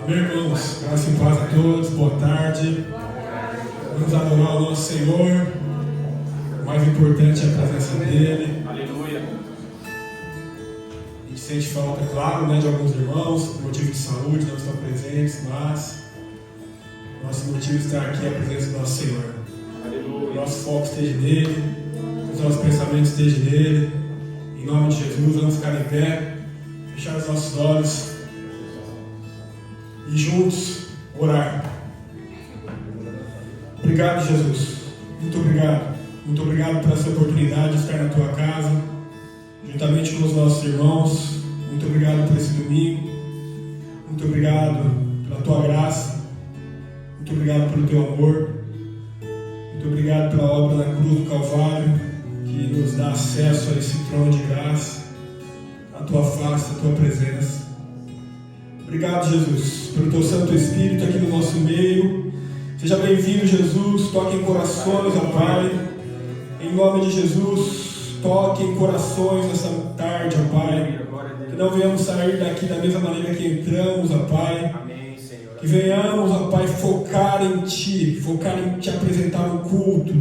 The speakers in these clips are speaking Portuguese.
Meus irmãos, graça e paz a todos, boa tarde. Vamos adorar o nosso Senhor. O mais importante é a presença dEle. Aleluia. A gente sente falta, claro, de alguns irmãos, por motivo de saúde, não estão presentes, mas nosso motivo de estar aqui é a presença do nosso Senhor. Aleluia. O nosso foco esteja nele, os nossos pensamentos estejam nele. Em nome de Jesus, vamos ficar em pé, fechar os nossos olhos e juntos orar. Obrigado, Jesus. Muito obrigado. Muito obrigado por essa oportunidade de estar na tua casa, juntamente com os nossos irmãos. Muito obrigado por esse domingo. Muito obrigado pela tua graça. Muito obrigado pelo teu amor. Muito obrigado pela obra na cruz do Calvário, que nos dá acesso a esse trono de graça, a tua face, a tua presença. Obrigado, Jesus, pelo teu Santo Espírito aqui no nosso meio. Seja bem-vindo, Jesus. Toque em corações, ó Pai. Em nome de Jesus, toque em corações nessa tarde, ó Pai. Que não venhamos sair daqui da mesma maneira que entramos, ó Pai. Que venhamos, ó Pai, focar em Ti apresentar o culto,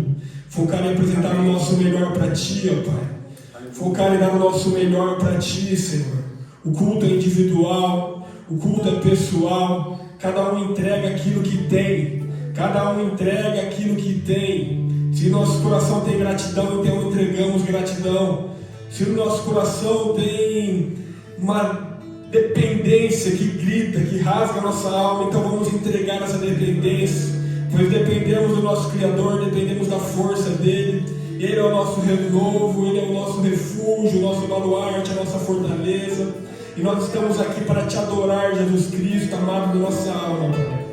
focar em apresentar o nosso melhor para Ti, ó Pai. Focar em dar o nosso melhor para Ti, Senhor. O culto é individual. O culto é pessoal, cada um entrega aquilo que tem, cada um entrega aquilo que tem. Se nosso coração tem gratidão, então entregamos gratidão. Se o nosso coração tem uma dependência que grita, que rasga a nossa alma, então vamos entregar essa dependência, pois dependemos do nosso Criador, dependemos da força dEle. Ele é o nosso renovo, Ele é o nosso refúgio, o nosso baluarte, a nossa fortaleza. E nós estamos aqui para te adorar, Jesus Cristo, amado da nossa alma, Pai.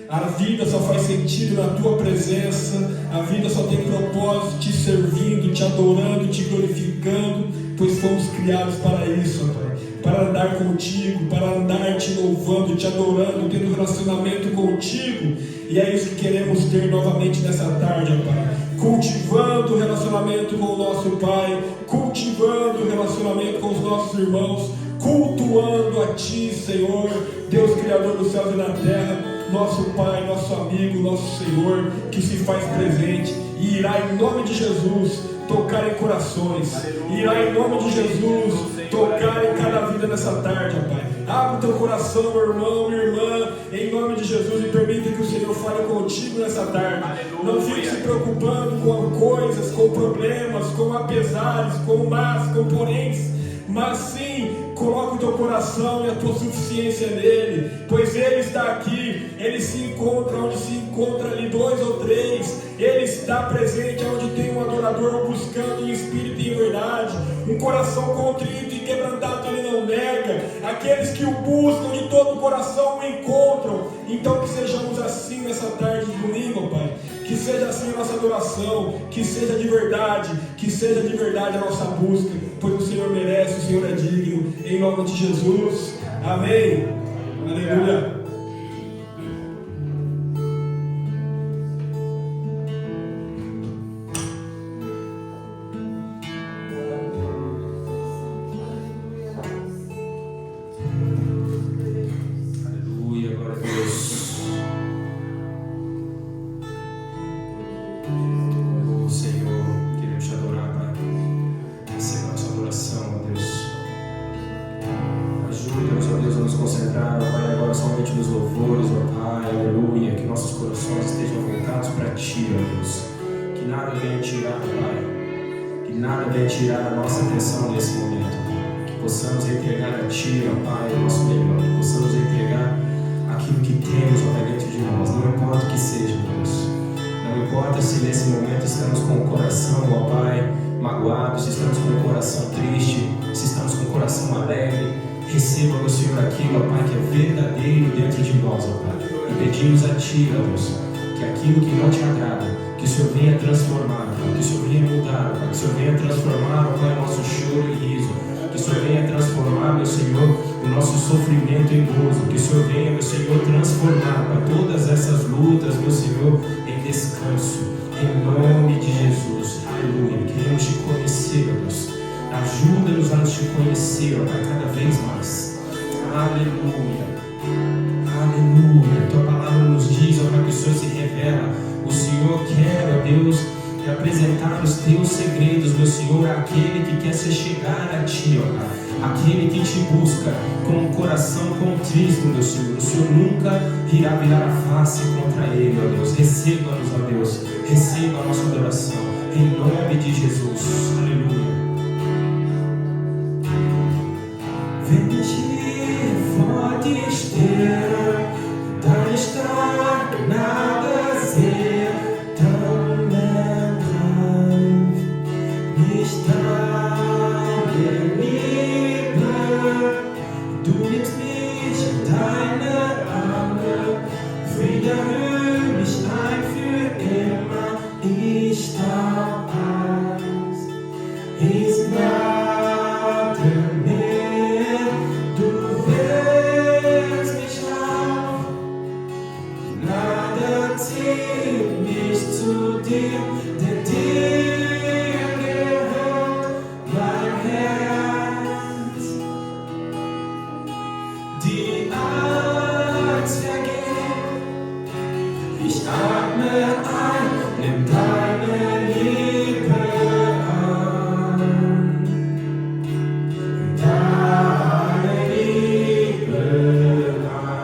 A vida só faz sentido na tua presença, a vida só tem propósito te servindo, te adorando, te glorificando, pois fomos criados para isso, Pai. Para andar contigo, para andar te louvando, te adorando, tendo relacionamento contigo. E é isso que queremos ter novamente nessa tarde, Pai. Cultivando o relacionamento com o nosso Pai, cultivando o relacionamento com os nossos irmãos, cultuando a Ti, Senhor, Deus Criador dos céus e da terra, nosso Pai, nosso amigo, nosso Senhor, que se faz presente e irá em nome de Jesus tocar em corações, irá em nome de Jesus tocar em cada vida nessa tarde, ó Pai. Abre o teu coração, meu irmão, minha irmã, em nome de Jesus, e permita que o Senhor fale contigo nessa tarde. Não fique se preocupando com coisas, com problemas, com apesares, com mas, com poréns, mas sim, coloca o teu coração e a tua suficiência nele, pois Ele está aqui, Ele se encontra onde se encontra ali dois ou três, Ele está presente onde tem um adorador buscando em espírito e em verdade. Um coração contrito e quebrantado Ele não nega, aqueles que o buscam de todo o coração o encontram. Então que sejamos assim nessa tarde de domingo, Pai. Que seja assim a nossa adoração, que seja de verdade a nossa busca, pois o Senhor merece, o Senhor é digno, em nome de Jesus, amém, aleluia. Tirar a nossa atenção nesse momento, que possamos entregar a Ti, ó Pai, o nosso melhor, que possamos entregar aquilo que temos, ó Pai, dentro de nós, não importa o que seja, Deus, não importa se nesse momento estamos com o coração, ó Pai, magoado, se estamos com o coração triste, se estamos com o coração alegre, receba, meu Senhor, aquilo, ó Pai, que é verdadeiro dentro de nós, ó Pai, e pedimos a Ti, ó Deus, que aquilo que não te agrada, que o Senhor venha transformar, que o Senhor venha mudar, que o Senhor venha transformar, Pai, o nosso choro em riso, que o Senhor venha transformar, meu Senhor, o nosso sofrimento em gozo, que o Senhor venha, meu Senhor, transformar, Pai, todas essas lutas, meu Senhor, em descanso, em nome de Jesus, aleluia. Queremos te conhecer, ó Deus, ajuda-nos a te conhecer, ó Pai, cada vez mais, aleluia, aleluia. apresentar os teus segredos, meu Senhor, àquele que quer se chegar a Ti, ó Pai, aquele que Te busca com o coração contrito, meu Senhor. O Senhor nunca irá virar a face contra ele, ó Deus. Receba-nos, ó Deus, receba a nossa adoração, em nome de Jesus, aleluia. Wenn ich hier vor dir stehe, dann ich deine Gnade sehe, dann ergreif mich deine Liebe. Du nimmst mich in deine Arme, wiederhöre mich ein für immer. Ich darf eins, ich warte mehr, du wählst mich auf, Gnade zieht mich zu dir, denn dir gehört mein Herz. Die Angst vergeht, ich atme ein, nimm deine Liebe an, deine Liebe an.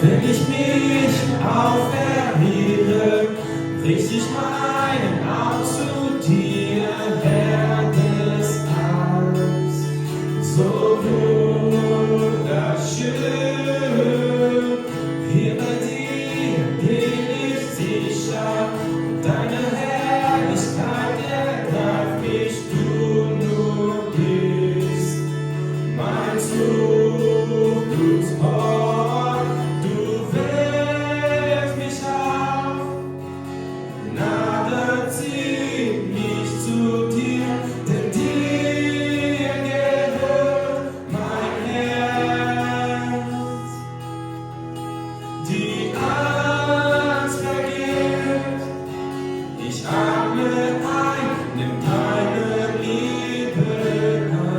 Wenn ich mich auferhebe, richte ich meinen Arm zu dir, Herr des Alls, so wunderschön. Hier bei dir bin ich sicher, deine Herrlichkeit ergreift mich, du nur bist mein Zufluchtsort. Du wählst mich auf, Gnade zieht mich zu dir, denn dir gehört mein Herz. Die Angst vergeht, ich atme ein, nimm deine Liebe an.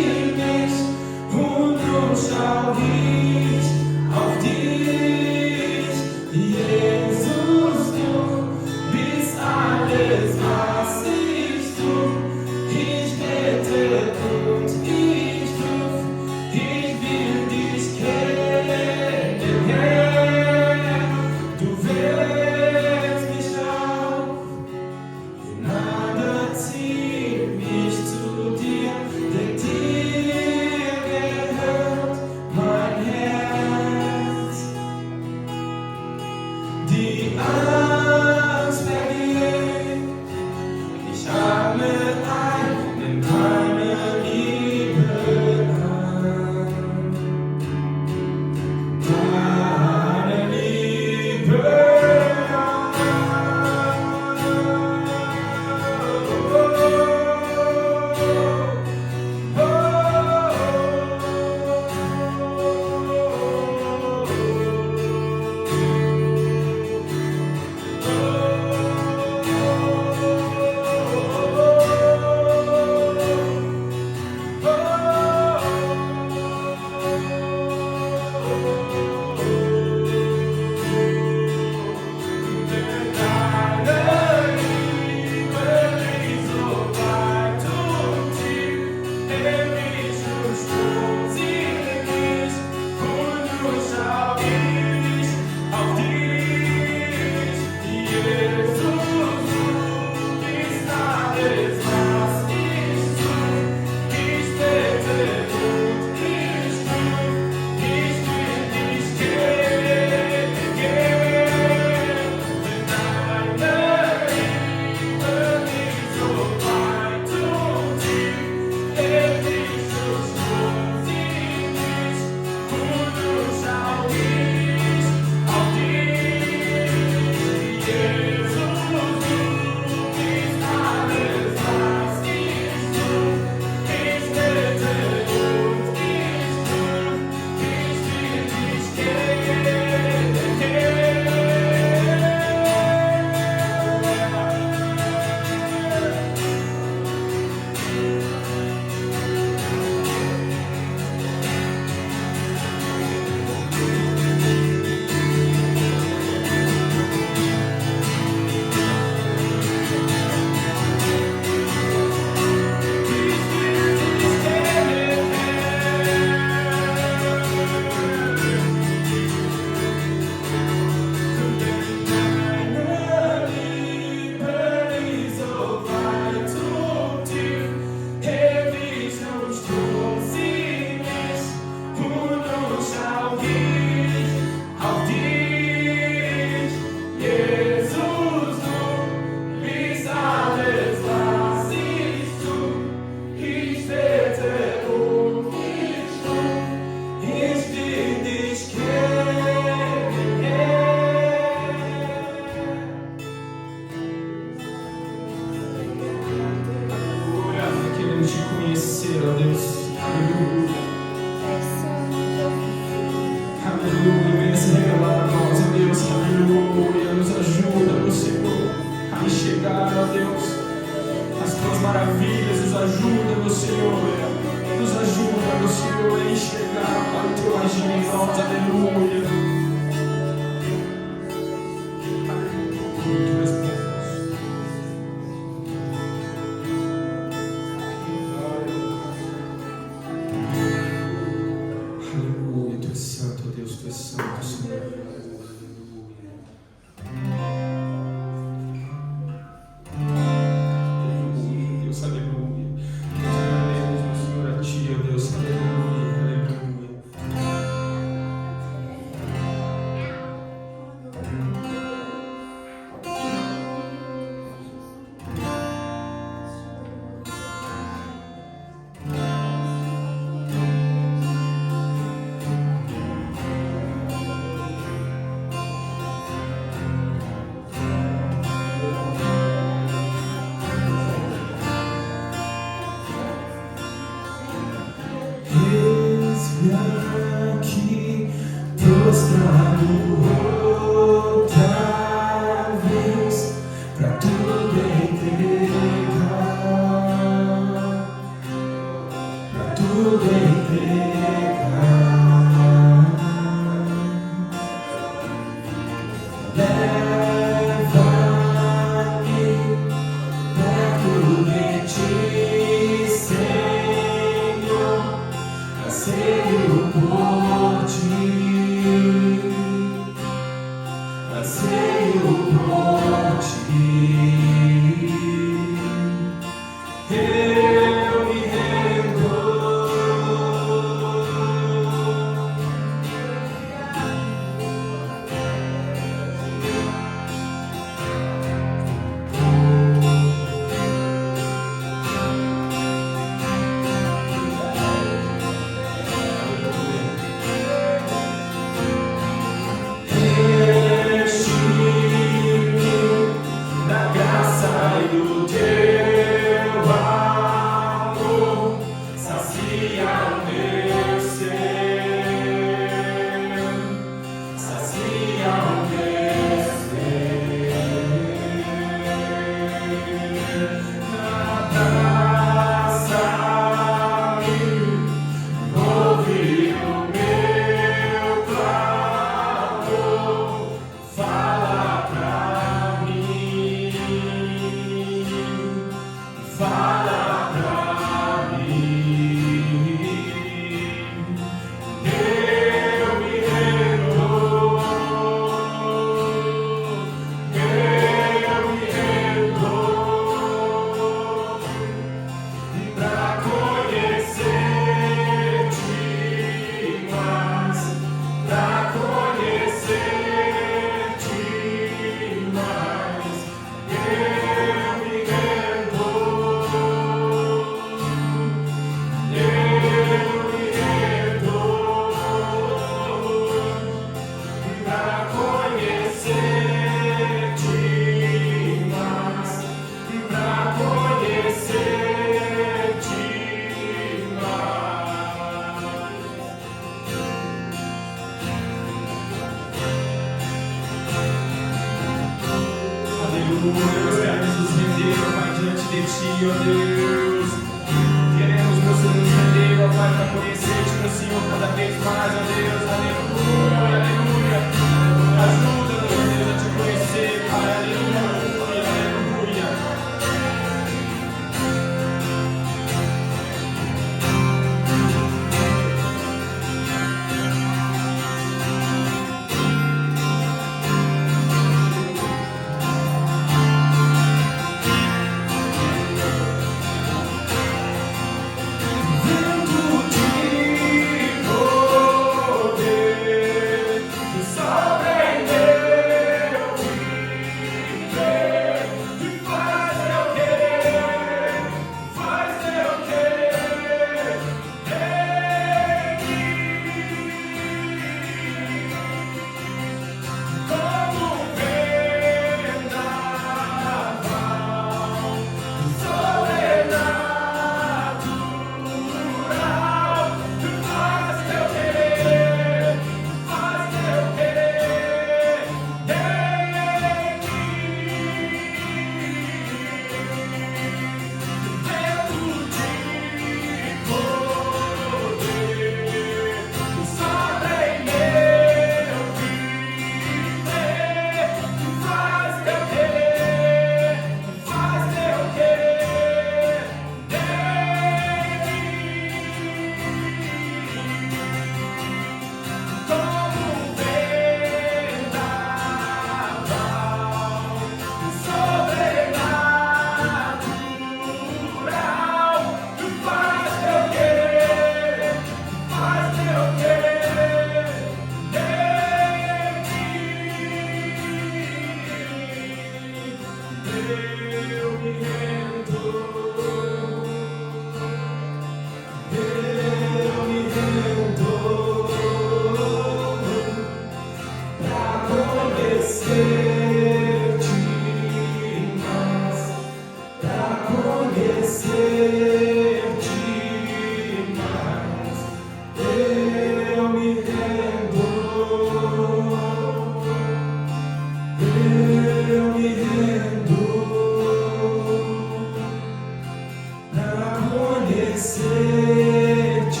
Conhecer-te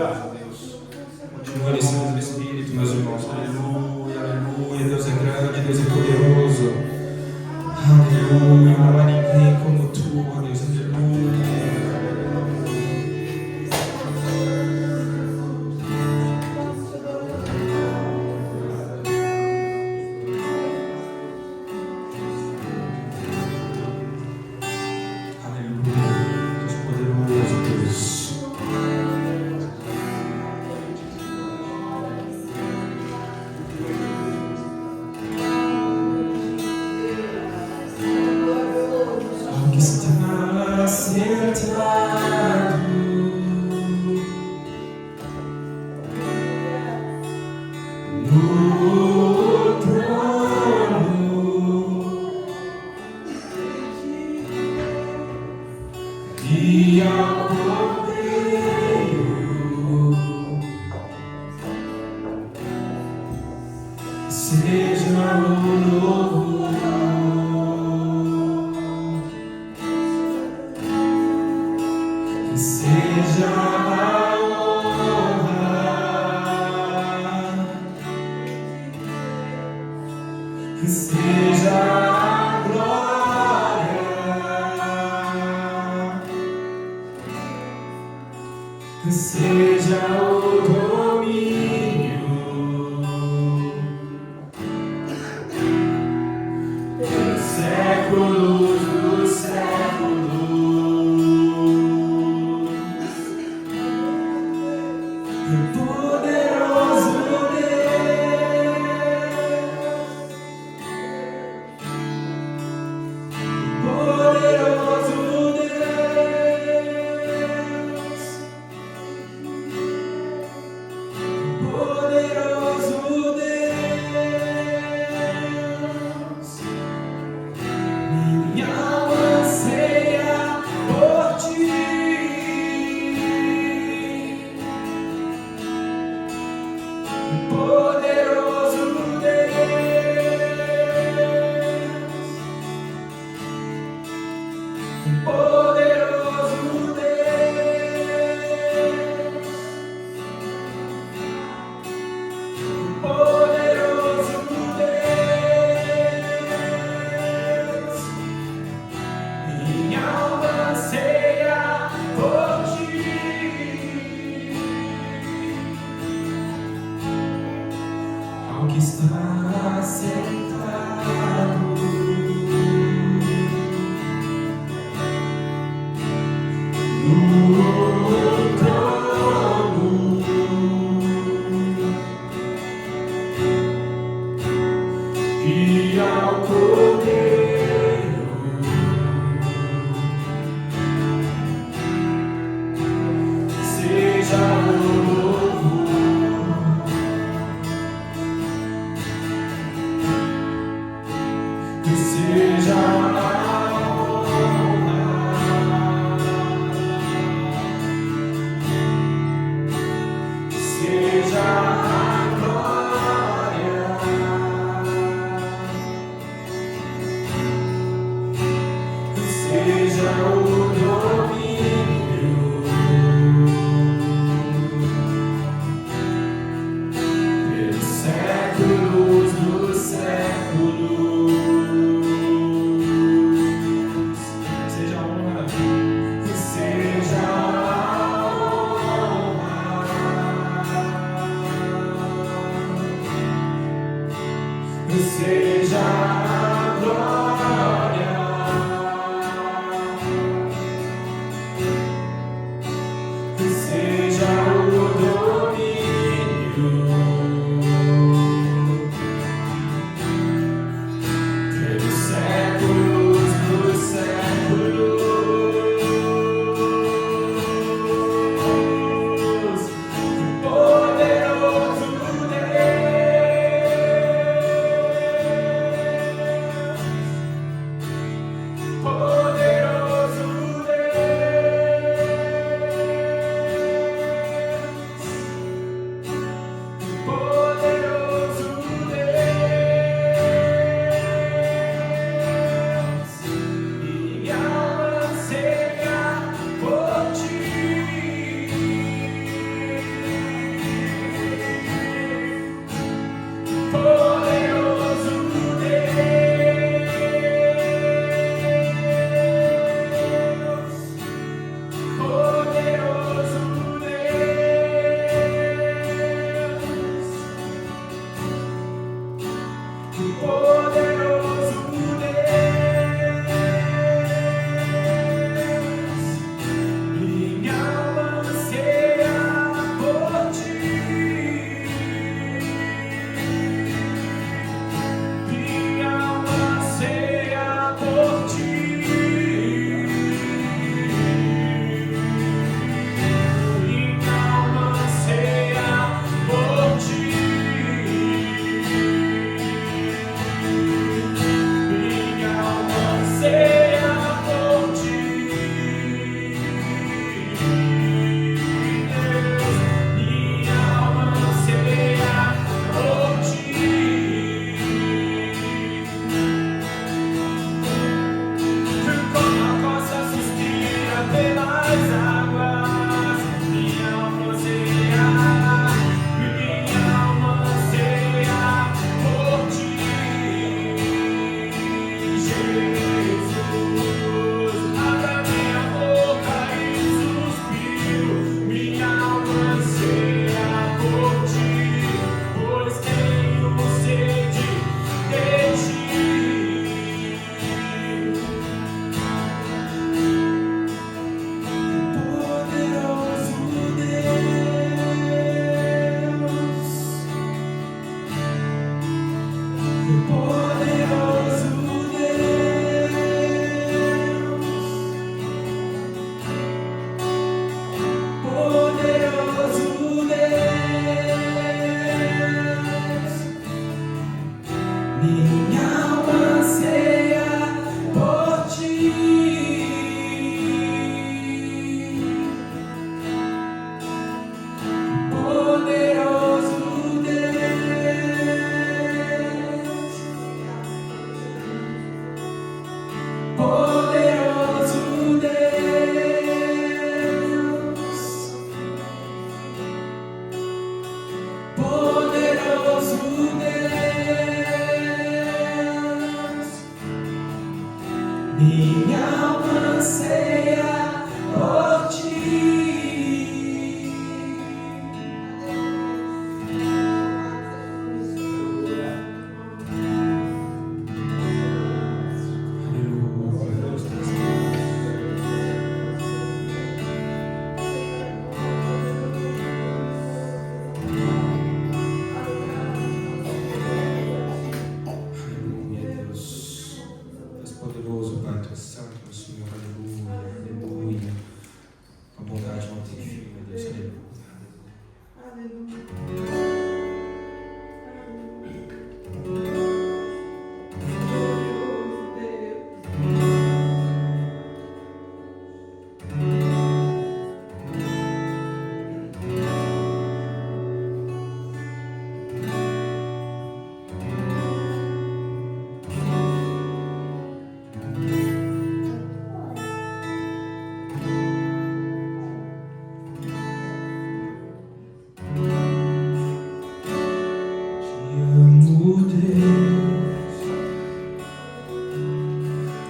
obrigado, Deus. Continua descendo no Espírito, meus irmãos. Aleluia, aleluia. Deus é grande, Deus é poderoso. Aleluia, não há ninguém como tu, ó Deus. Aleluia.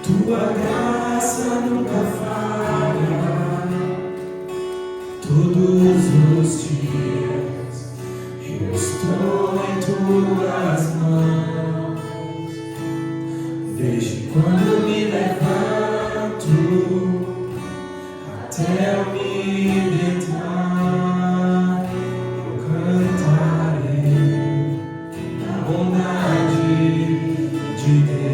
Tua graça nunca falha, todos os dias eu estou em tuas mãos. Desde quando me levanto até eu me deitar, eu cantarei a bondade de Deus.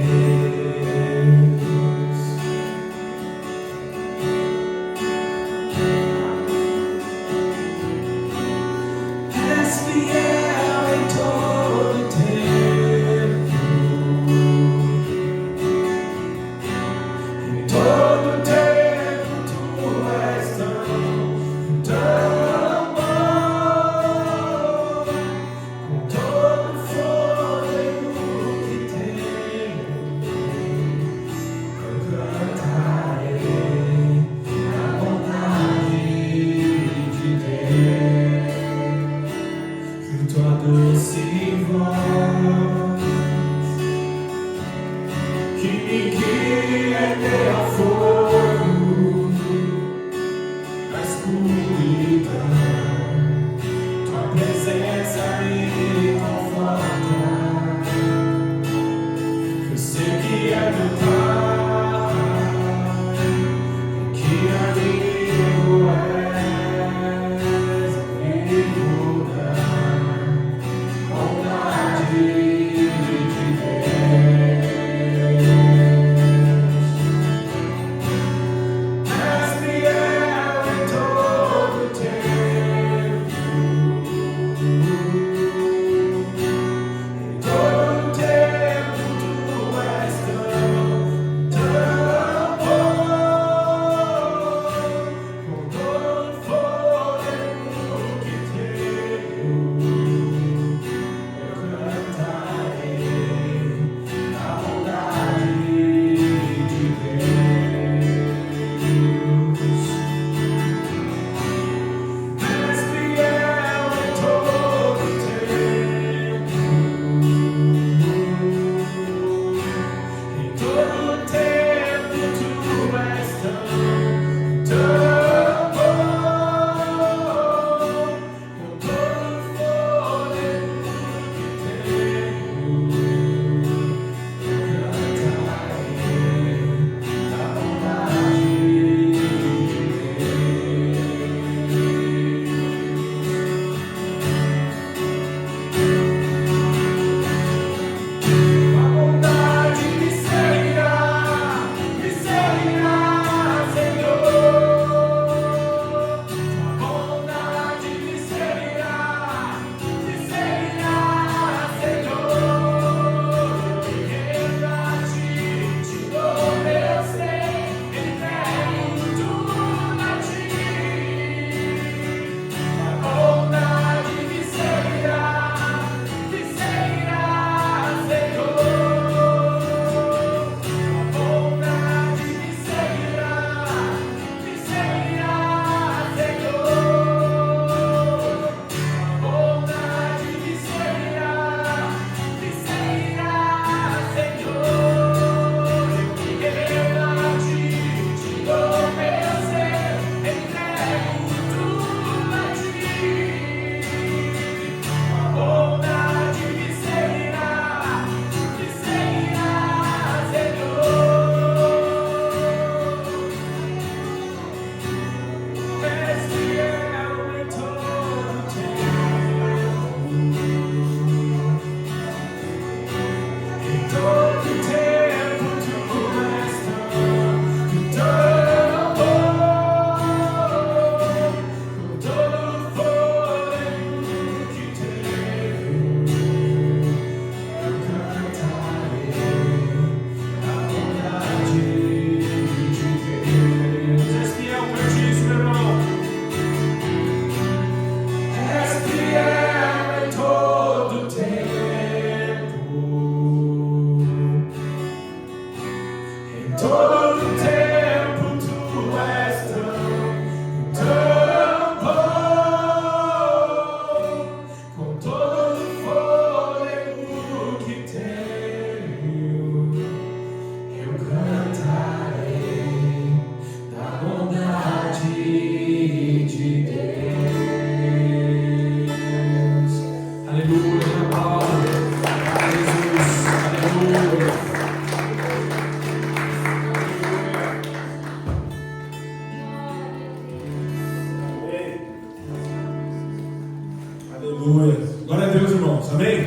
Aleluia. Glória a Deus, irmãos. Amém?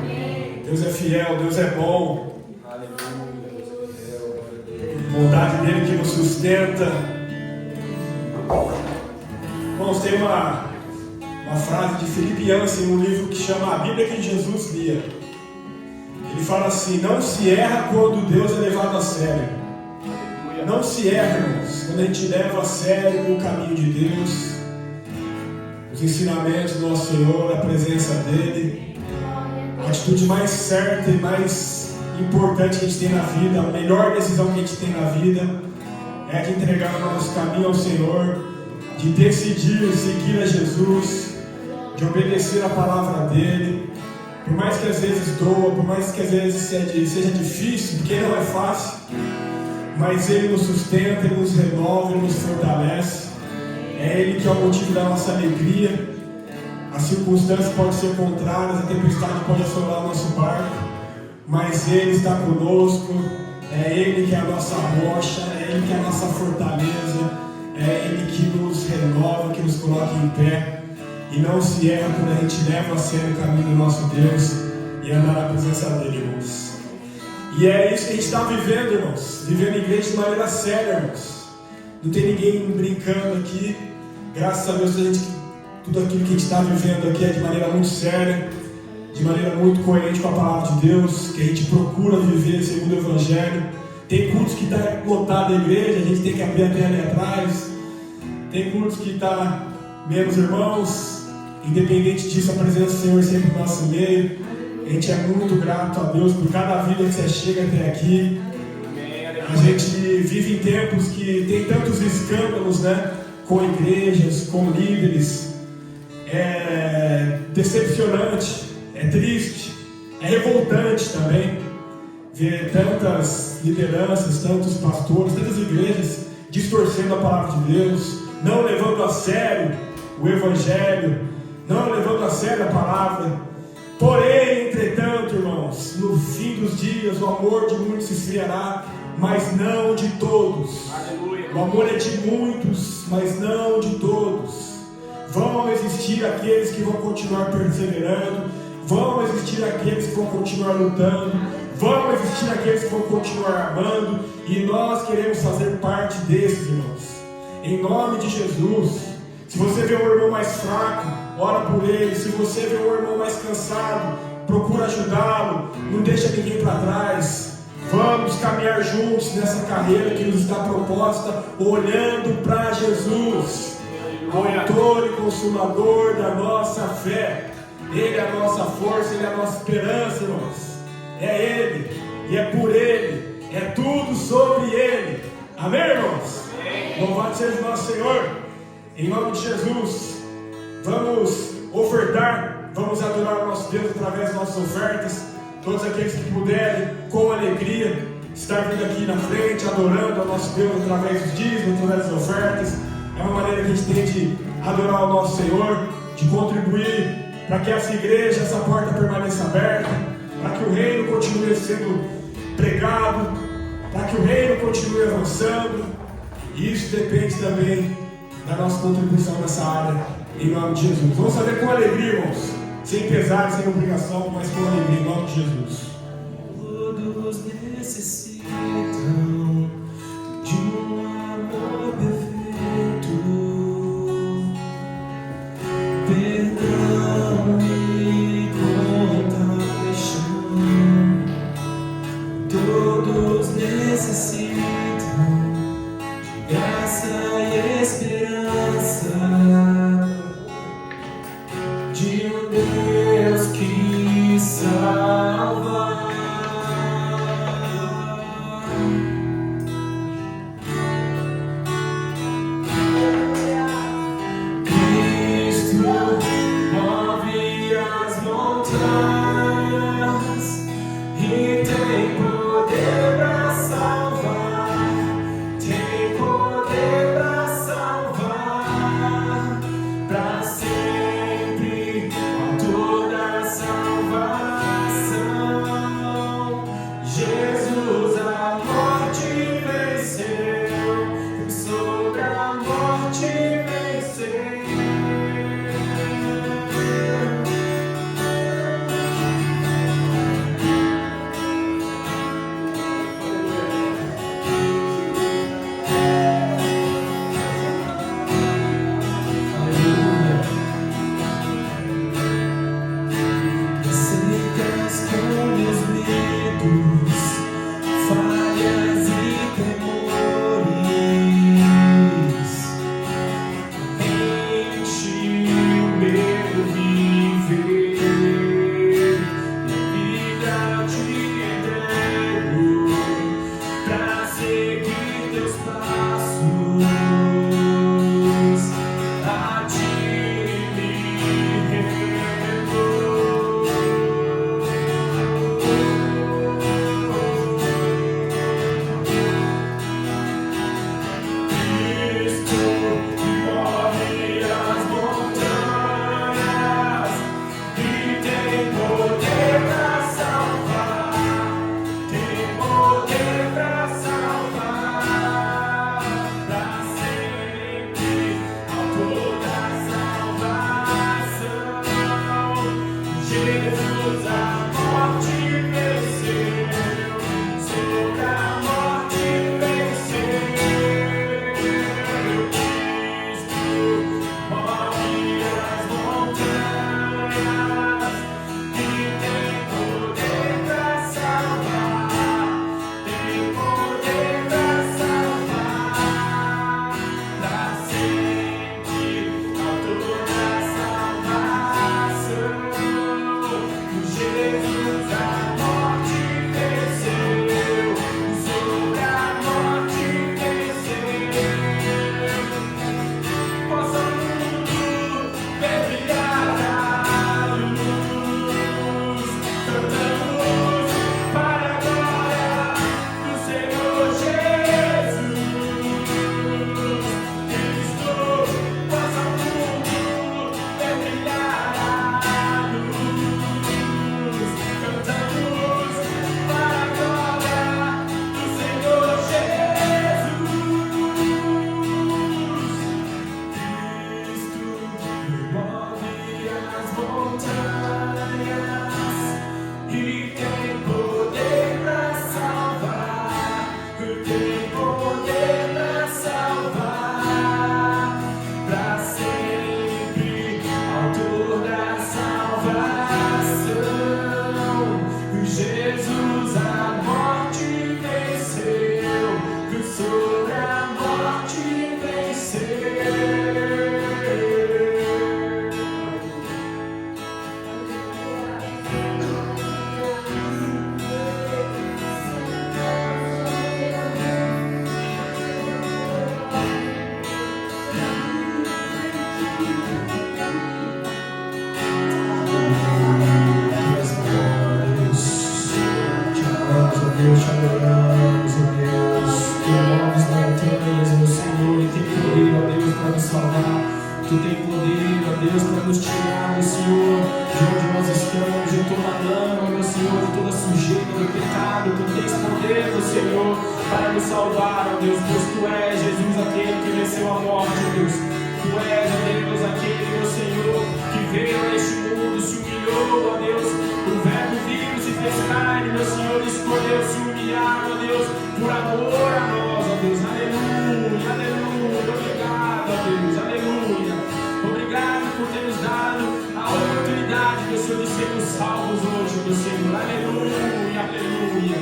Amém. Deus é fiel, Deus é bom. Aleluia. Deus é fiel. Bondade dele que nos sustenta. Irmãos, tem uma frase de Felipe Yancey em um livro que chama A Bíblia que Jesus Lia. Ele fala assim: não se erra quando Deus é levado a sério. Não se erra, irmãos, quando a gente leva a sério o caminho de Deus, os ensinamentos do nosso Senhor, a presença dEle. A atitude mais certa e mais importante que a gente tem na vida, a melhor decisão que a gente tem na vida, é de entregar o nosso caminho ao Senhor, de decidir seguir a Jesus, de obedecer a palavra dEle. Por mais que às vezes doa, por mais que às vezes seja difícil, porque não é fácil, mas Ele nos sustenta, Ele nos renova, Ele nos fortalece. É Ele que é o motivo da nossa alegria. As circunstâncias podem ser contrárias, a tempestade pode assolar o nosso barco, mas Ele está conosco. É Ele que é a nossa rocha, é Ele que é a nossa fortaleza, é Ele que nos renova, que nos coloca em pé. E não se erra quando a gente leva a sério o caminho do nosso Deus e andar na presença dEle, irmãos. E é isso que a gente está vivendo, irmãos. Vivendo a igreja de maneira séria, irmãos. Não tem ninguém brincando aqui. Graças a Deus, tudo aquilo que a gente está vivendo aqui é de maneira muito séria, de maneira muito coerente com a palavra de Deus, que a gente procura viver segundo o Evangelho. Tem cultos que está lotado a igreja, a gente tem que abrir a terra ali atrás. Tem cultos que está menos irmãos. Independente disso, a presença do Senhor sempre no nosso meio. A gente é muito grato a Deus por cada vida que você chega até aqui. A gente vive em tempos que tem tantos escândalos, né? Com igrejas, com líderes. É decepcionante, é triste, é revoltante também ver tantas lideranças, tantos pastores, tantas igrejas distorcendo a palavra de Deus, não levando a sério o Evangelho, não levando a sério a palavra. Porém, entretanto, irmãos, no fim dos dias o amor de muitos se esfriará, mas não de todos. Aleluia. O amor é de muitos, mas não de todos. Vão existir aqueles que vão continuar perseverando, vão existir aqueles que vão continuar lutando, vão existir aqueles que vão continuar amando, e nós queremos fazer parte desses, irmãos. Em nome de Jesus. Se você vê um irmão mais fraco, ora por ele. Se você vê um irmão mais cansado, procura ajudá-lo. Não deixa ninguém para trás. Vamos caminhar juntos nessa carreira que nos está proposta, olhando para Jesus, o autor e consumador da nossa fé. Ele é a nossa força, Ele é a nossa esperança, irmãos. É Ele, e é por Ele, é tudo sobre Ele. Amém, irmãos? Louvado seja o nosso Senhor. Em nome de Jesus, vamos ofertar, vamos adorar o nosso Deus através das nossas ofertas. Todos aqueles que puderem, com alegria, estar vindo aqui na frente, adorando ao nosso Deus através dos dízimos, através das ofertas. É uma maneira que a gente tem de adorar o nosso Senhor, de contribuir para que essa igreja, essa porta permaneça aberta, para que o reino continue sendo pregado, para que o reino continue avançando. E isso depende também da nossa contribuição nessa área, em nome de Jesus. Vamos fazer com alegria, irmãos, sem pesar, sem obrigação, mas com alegria, em nome de Jesus. Todos necessitam de um amor perfeito, perdão e compaixão. Todos necessitam de graça e esperança, de um Deus que salva. Cristo move as montanhas e tem poder para salvar, tem poder para salvar, para sempre, com toda a salvação. Senhor, de onde nós estamos, de toda lama, meu Senhor, de toda sujeira do pecado. Tu tens poder, meu Senhor, para nos salvar, ó Deus, pois Tu és, Jesus, aquele que venceu a morte, ó Deus. Tu és, ó Deus, aquele, meu Senhor, que veio a este mundo, se humilhou, ó Deus. O Verbo vivo se fez carne, meu Senhor, escolheu se humilhar, ó Deus, por amor a nós, ó Deus. Aleluia, aleluia. Obrigado, ó Deus, aleluia. Obrigado por ter nos dado a oportunidade, meu Senhor, de sermos salvos hoje, meu Senhor. Aleluia, aleluia.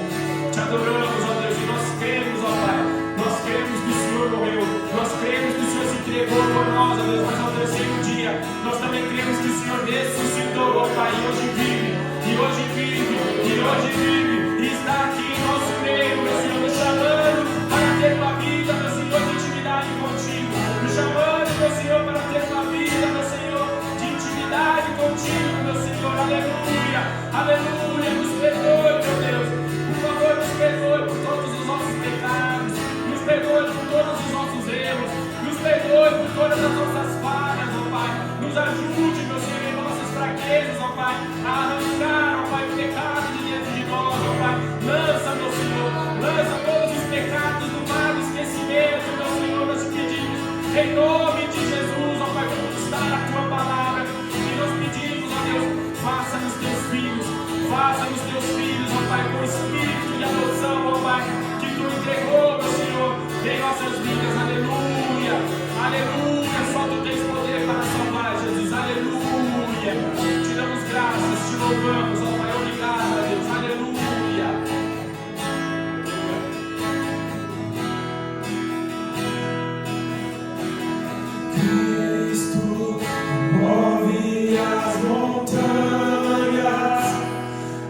Te adoramos, ó Deus, e nós cremos, ó Pai. Nós cremos que o Senhor morreu. Nós cremos que o Senhor se entregou por nós, ó Deus, mas ao terceiro dia nós também cremos que o Senhor ressuscitou, ó Pai, e hoje vive, e hoje vive, e hoje vive, e está aqui em nosso meio, meu Senhor, nos chamando para ter uma vida, meu Senhor, de intimidade contigo, nos chamando, meu Senhor, para ter uma vida, meu Senhor, de intimidade contigo, meu Senhor. Aleluia, aleluia. Nos perdoe, meu Deus, por favor, nos perdoe por todos os nossos pecados, nos perdoe por todos os nossos erros, nos perdoe por todas as nossas falhas, ó Pai. Nos ajude, meu Senhor, em nossas fraquezas, ó Pai, a arrancar, ó Pai, o pecado de dentro de nós, ó Pai. Lança, meu Senhor, lança todos os pecados do mar do esquecimento, meu Senhor, nós te pedimos, em nome de Jesus, ó Pai, conquistar a Tua palavra, e nós pedimos, ó Deus, faça-nos Teus filhos, faça-nos Teus filhos, ó Pai, com espírito de adoção, ó Pai, que Tu entregou, meu Senhor, em nossas vidas. Aleluia, aleluia. Só Tu tens poder para salvar, Jesus. Aleluia. Te damos graças, te louvamos, ó Pai. Obrigado, Deus. Aleluia. Cristo move as montanhas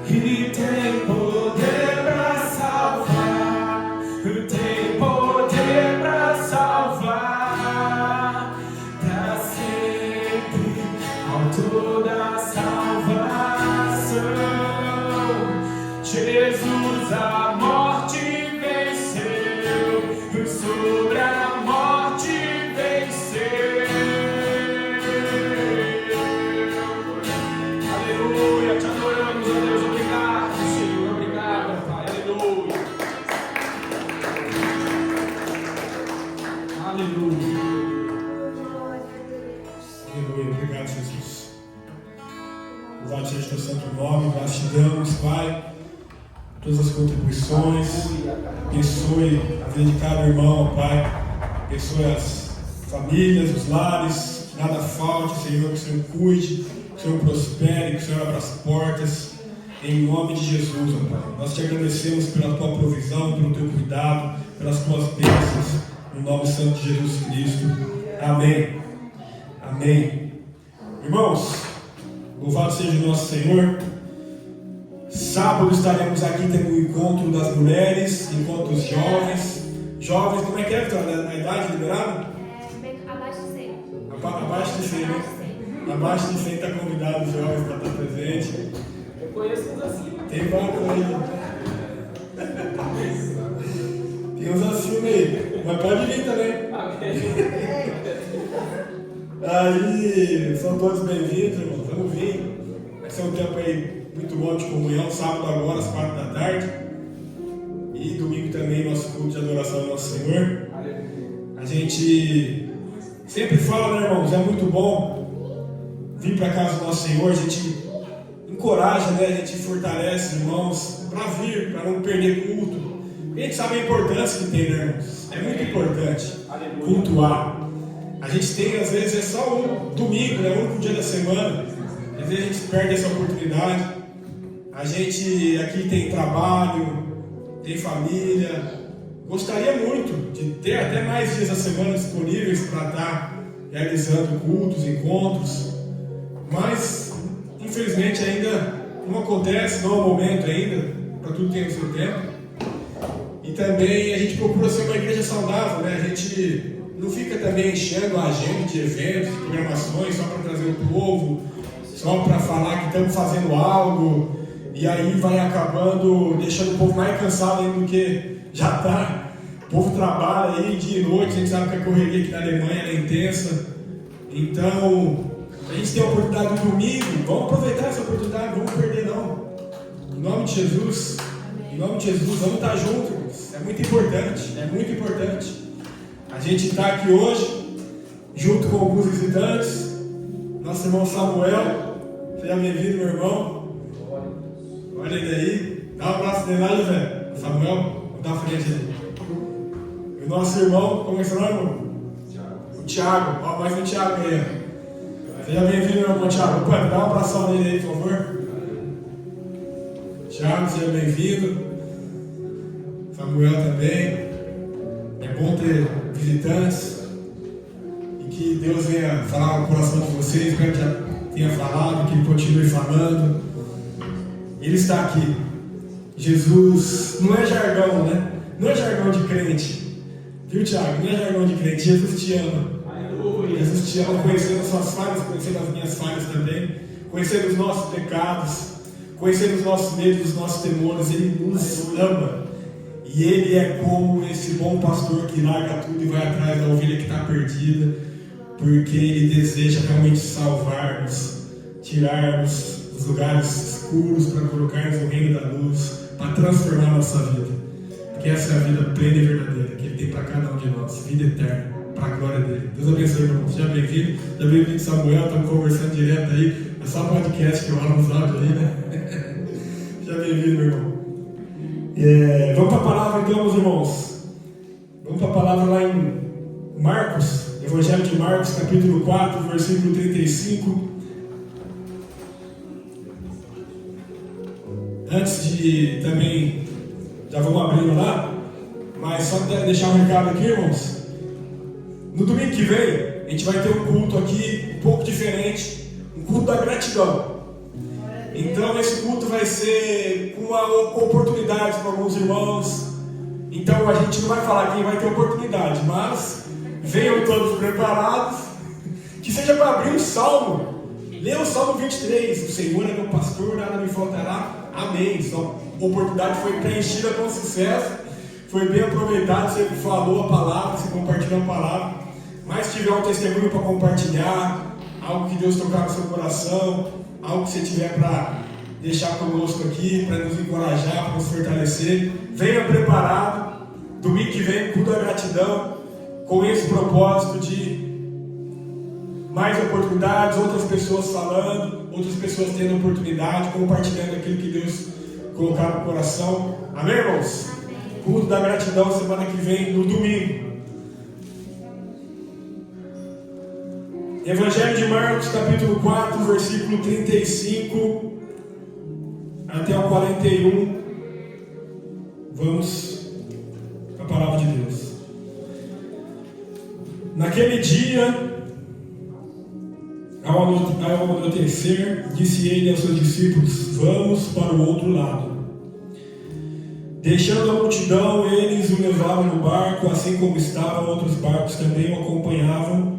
e tem poder para salvar, tem poder para salvar, para sempre, autor da salvação. Jesus a morte venceu, sobre a morte venceu. Aleluia, te adoramos, ó Deus. Obrigado, Senhor. Obrigado, Pai. Aleluia. Aleluia. Aleluia, obrigado, Jesus. Louvado seja o Teu santo nome, gratidamos, Pai, todas as contribuições. Abençoe a vida de cada irmão, Pai. Abençoe as famílias, os lares, que nada falte, Senhor, que o Senhor cuide, que o Senhor prospere, que o Senhor abra as portas, em nome de Jesus, ó Pai. Nós te agradecemos pela Tua provisão, pelo Teu cuidado, pelas Tuas bênçãos, no nome santo de Jesus Cristo. Amém. Amém. Irmãos, louvado seja o nosso Senhor. Sábado estaremos aqui tendo um encontro das mulheres, encontro dos jovens. Jovens, como é que é, Vitória? A idade liberada? Abaixo de 100. Abaixo de 100, né? Abaixo de 100 está convidado os jovens para estar presente. Eu conheço uns assim. Tem vários aí. Tem uns assim aí. Mas pode vir também. Aí, são todos bem-vindos, irmãos. Vamos vir. Vai ser um tempo aí muito bom de comunhão. Sábado agora, às 4 da tarde. E domingo também, nosso culto de adoração ao nosso Senhor. A gente sempre fala, né, irmãos? É muito bom vir para a casa do nosso Senhor. A gente encoraja, né? A gente fortalece os irmãos para vir, para não perder culto. A gente sabe a importância que tem, né, irmãos? É muito importante cultuar. A gente tem, às vezes, é só um domingo, né? O único dia da semana. Às vezes a gente perde essa oportunidade. A gente aqui tem trabalho, tem família. Gostaria muito de ter até mais dias da semana disponíveis para estar realizando cultos, encontros. Mas, infelizmente, ainda não acontece, não é o momento ainda. Para tudo tem o seu tempo. E também a gente procura ser uma igreja saudável, né? A gente não fica também enchendo a agenda de eventos, de programações, só para trazer o povo, só para falar que estamos fazendo algo, e aí vai acabando deixando o povo mais cansado ainda do que já está. O povo trabalha aí dia e noite, a gente sabe que a correria aqui na Alemanha é intensa, então a A gente tem a oportunidade no domingo, vamos aproveitar essa oportunidade, não vamos perder não. Em nome de Jesus, vamos estar juntos, é muito importante. A gente está aqui hoje, junto com alguns visitantes, nosso irmão Samuel, seja bem-vindo, meu irmão. Olha ele aí, dá um abraço dele lá, José. Samuel, vou dar a frente aí. E o nosso irmão, como é que é o nome? O Thiago, ó, mais um Thiago aí. Seja bem-vindo, meu irmão Thiago. Opa, dá um abração nele aí, por favor. Thiago, seja bem-vindo. Samuel também. É bom ter visitantes. E que Deus venha falar no coração de vocês. Espero que já tenha falado, que Ele continue falando. Ele está aqui. Jesus não é jargão, né? Não é jargão de crente. Viu, Thiago? Não é jargão de crente. Jesus te ama. Jesus te ama, conhecendo as suas falhas, conhecendo as minhas falhas também, conhecendo os nossos pecados, conhecendo os nossos medos, os nossos temores. Ele nos ama. E Ele é como esse bom pastor que larga tudo e vai atrás da ovelha que está perdida, porque Ele deseja realmente salvar-nos, tirar-nos dos lugares escuros para colocar-nos no reino da luz, para transformar a nossa vida. Porque essa é a vida plena e verdadeira que Ele tem para cada um de nós, vida eterna, para a glória dEle. Deus abençoe, irmão. Seja bem-vindo. Seja bem-vindo, Samuel. Estamos conversando direto aí. É só podcast que eu falo nos áudios aí, né? Seja bem-vindo, meu irmão. Vamos para a palavra então, meus irmãos. Vamos para a palavra lá em Marcos, Evangelho de Marcos, capítulo 4, versículo 35. Antes de também, já vamos abrindo lá, mas só deixar um recado aqui, irmãos. No domingo que vem, a gente vai ter um culto aqui um pouco diferente, um culto da gratidão. Então esse culto vai ser uma oportunidade para alguns irmãos. Então a gente não vai falar quem vai ter oportunidade, mas venham todos preparados, que seja para abrir um salmo. Leia o Salmo 23, o Senhor é meu pastor, nada me faltará. Amém. Então, a oportunidade foi preenchida com sucesso, foi bem aproveitado, você falou a palavra, você compartilhou a palavra. Mas se tiver um testemunho para compartilhar, algo que Deus tocar no seu coração, algo que você tiver para deixar conosco aqui, para nos encorajar, para nos fortalecer, venha preparado. Domingo que vem, culto da gratidão, com esse propósito de mais oportunidades, outras pessoas falando, outras pessoas tendo oportunidade, compartilhando aquilo que Deus colocar no coração. Amém, irmãos? Culto da gratidão, semana que vem, no domingo. Evangelho de Marcos, capítulo 4, versículo 35 até o 41. Vamos para a palavra de Deus. Naquele dia, ao anoitecer, disse ele aos seus discípulos: vamos para o outro lado. Deixando a multidão, eles o levaram no barco, assim como estavam outros barcos também o acompanhavam.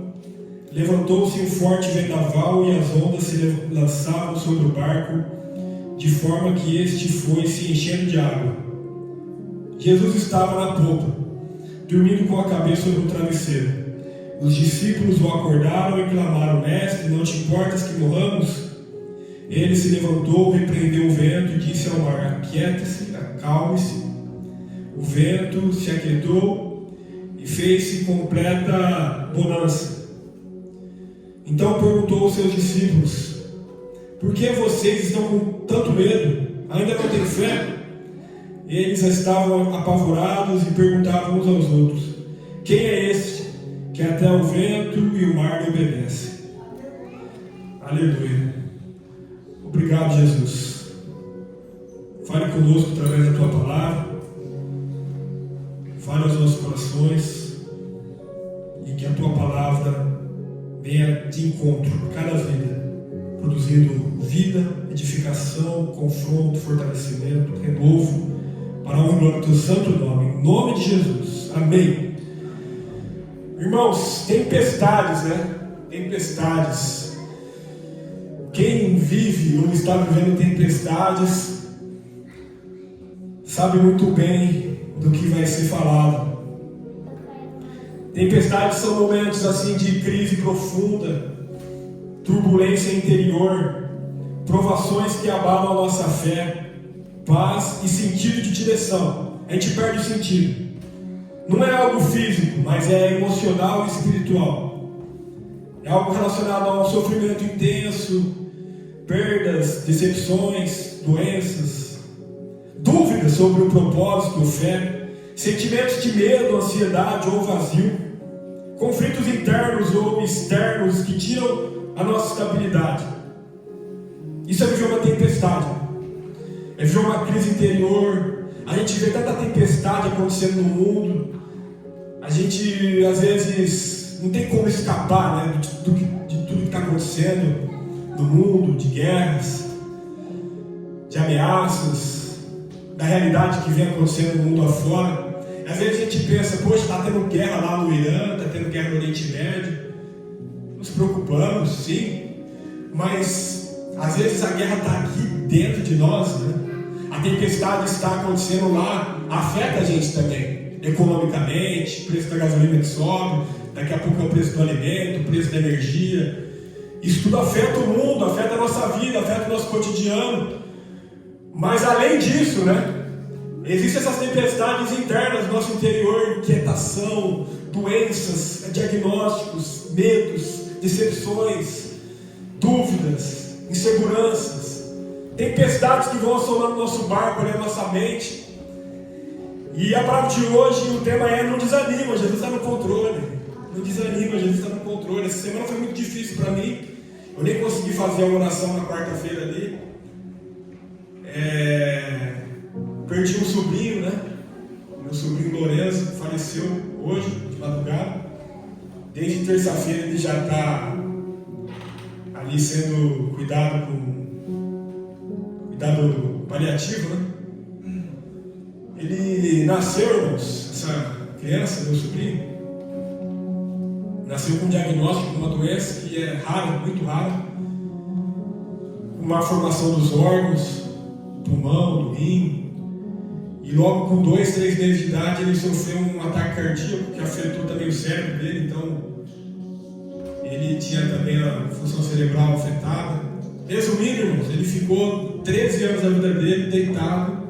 Levantou-se um forte vendaval e as ondas se lançavam sobre o barco, de forma que este foi se enchendo de água. Jesus estava na popa, dormindo com a cabeça sobre um travesseiro. Os discípulos o acordaram e clamaram: Mestre, não te importas que morramos? Ele se levantou, repreendeu o vento e disse ao mar: Aquiete-se, acalme-se. O vento se aquietou e fez-se completa bonança. Então perguntou aos seus discípulos: por que vocês estão com tanto medo? Ainda não têm fé? Eles estavam apavorados e perguntavam uns aos outros: quem é este que até o vento e o mar lhe obedecem? Aleluia. Obrigado, Jesus. Fale conosco através da Tua palavra. Fale aos nossos corações. E que a Tua palavra venha de encontro a cada vida, produzindo vida, edificação, confronto, fortalecimento, renovo, para a honra do Teu santo nome, em nome de Jesus. Amém. Irmãos, tempestades, né? Tempestades. Quem vive ou está vivendo tempestades sabe muito bem do que vai ser falado. Tempestades são momentos assim de crise profunda, turbulência interior, provações que abalam a nossa fé, paz e sentido de direção. A gente perde o sentido. Não é algo físico, mas é emocional e espiritual. É algo relacionado a um sofrimento intenso, perdas, decepções, doenças, dúvidas sobre o propósito, fé, sentimentos de medo, ansiedade ou vazio, conflitos internos ou externos que tiram a nossa estabilidade. Isso é viver uma tempestade, é viver uma crise interior. A gente vê tanta tempestade acontecendo no mundo, a gente às vezes não tem como escapar, né, de tudo que está acontecendo no mundo, de guerras, de ameaças, da realidade que vem acontecendo no mundo afora. Às vezes a gente pensa, poxa, está tendo guerra lá no Irã, está tendo guerra no Oriente Médio, nos preocupamos, sim, mas às vezes a guerra está aqui dentro de nós, né? A tempestade está acontecendo lá, afeta a gente também, economicamente, o preço da gasolina que sobe, daqui a pouco é o preço do alimento, o preço da energia. Isso tudo afeta o mundo, afeta a nossa vida, afeta o nosso cotidiano. Mas além disso, né, existem essas tempestades internas no nosso interior, inquietação, doenças, diagnósticos, medos, decepções, dúvidas, inseguranças, tempestades que vão assolando o nosso barco, a nossa mente. E a palavra de hoje, o tema é: não desanima, Jesus está no controle. Não desanima, Jesus está no controle. Essa semana foi muito difícil para mim. Eu nem consegui fazer a oração na quarta-feira ali. Perdi um sobrinho, né? Meu sobrinho Lourenço faleceu hoje, de madrugada. Desde terça-feira ele já está ali sendo cuidado paliativo, né? Ele nasceu, irmãos, essa criança, meu sobrinho, nasceu com um diagnóstico de uma doença que é rara, muito rara, uma formação dos órgãos, do pulmão, do rim, e logo com 2, 3 meses de idade ele sofreu um ataque cardíaco que afetou também o cérebro dele, então ele tinha também a função cerebral afetada. Resumindo, irmãos, ele ficou 13 anos da vida dele deitado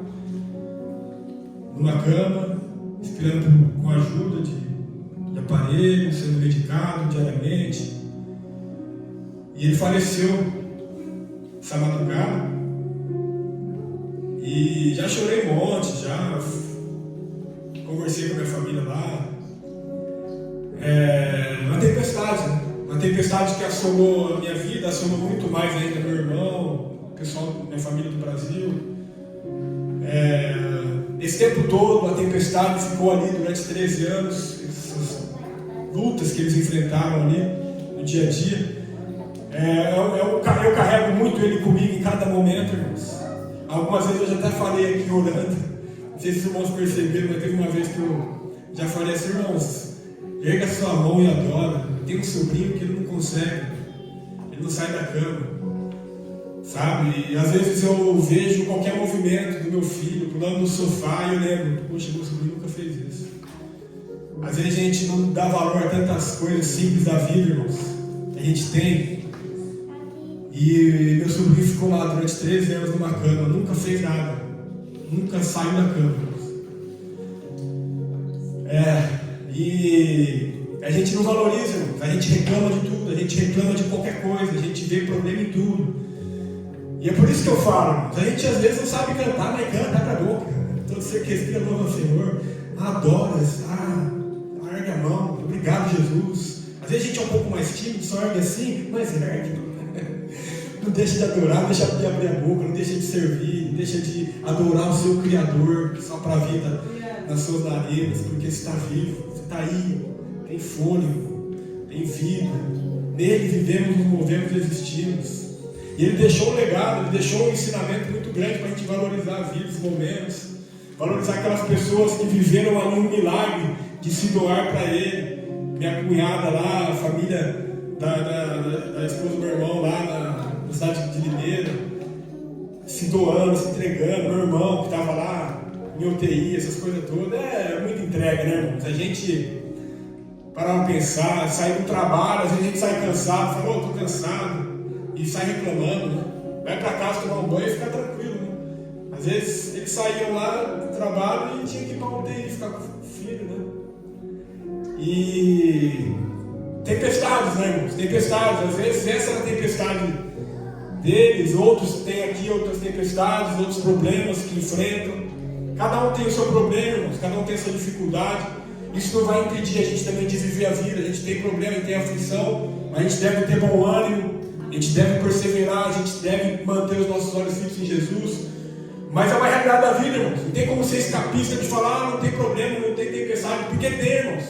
numa cama, esperando com a ajuda de aparelho, sendo medicado diariamente. E ele faleceu essa madrugada. E já chorei um monte, já conversei com a minha família lá. Uma tempestade, né? Uma tempestade que assolou a minha vida, assolou muito mais ainda meu irmão, o pessoal da minha família do Brasil. Esse tempo todo a tempestade ficou ali durante 13 anos, essas lutas que eles enfrentaram ali no dia a dia. Eu carrego muito ele comigo em cada momento, irmãos. Algumas vezes eu já até falei aqui orando, não sei se os irmãos perceberam, mas teve uma vez que eu já falei assim: irmãos, erga a sua mão e adora. Eu tenho um sobrinho que ele não consegue, ele não sai da cama, sabe? E às vezes eu vejo qualquer movimento do meu filho pulando no sofá e eu lembro: poxa, meu sobrinho nunca fez isso. Às vezes a gente não dá valor a tantas coisas simples da vida, irmãos, que a gente tem. E meu sobrinho ficou lá durante 13 anos numa cama, nunca fez nada, nunca saiu da cama. E a gente não valoriza, irmãos. A gente reclama de tudo, a gente reclama de qualquer coisa, a gente vê problema em tudo. E é por isso que eu falo, irmãos, a gente às vezes não sabe cantar, mas canta, abre a boca. Todo ser que respira louva ao Senhor, adora, larga a mão, obrigado Jesus. Às vezes a gente é um pouco mais tímido, só ergue assim, mas ergue. Não deixa de adorar, não deixa de abrir a boca, não deixa de servir, não deixa de adorar o seu Criador, que sopra a vida nas suas narinas, porque você está vivo, você está aí, tem fôlego, tem vida. Nele vivemos, nos movemos e existimos. E ele deixou um legado, ele deixou um ensinamento muito grande para a gente valorizar a vida, os momentos, valorizar aquelas pessoas que viveram ali um milagre de se doar para ele. Minha cunhada lá, a família da esposa do meu irmão lá na cidade de Limeira, se doando, se entregando. Meu irmão que estava lá em UTI, essas coisas todas, é muita entrega, né, irmãos? A gente parar para pensar, sair do trabalho, às vezes a gente sai cansado, fala: estou cansado. e sai reclamando, né? Vai para casa tomar um banho e ficar tranquilo, né? Às vezes eles saíam lá do trabalho e tinham que ir para UTI ficar com o filho, né? E tempestades, né, irmãos? Tempestades, às vezes essa é a tempestade deles, outros têm aqui outras tempestades, outros problemas que enfrentam. Cada um tem o seu problema, irmãos, cada um tem a sua dificuldade. Isso não vai impedir a gente também de viver a vida. A gente tem problema, a gente tem aflição, mas a gente deve ter bom ânimo, a gente deve perseverar, a gente deve manter os nossos olhos fixos em Jesus. Mas é uma realidade da vida, irmãos. Não tem como ser escapista de falar, não tem problema, não tem tempestade, porque tem, irmãos.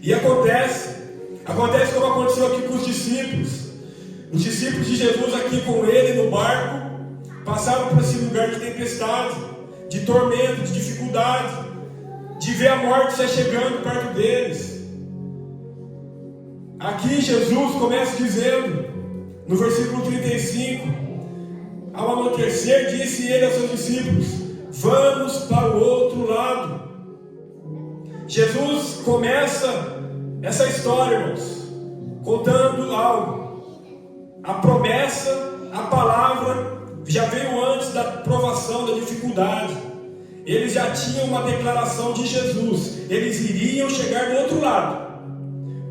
E acontece como aconteceu aqui com os discípulos. Os discípulos de Jesus aqui com ele no barco, passaram por esse lugar de tempestade, de tormento, de dificuldade, de ver a morte já chegando perto deles. Aqui Jesus começa dizendo, no versículo 35, ao anoitecer, disse ele aos seus discípulos: vamos para o outro lado. Jesus começa essa história, irmãos, contando algo. A promessa, a palavra já veio antes da provação, da dificuldade. Eles já tinham uma declaração de Jesus. Eles iriam chegar do outro lado.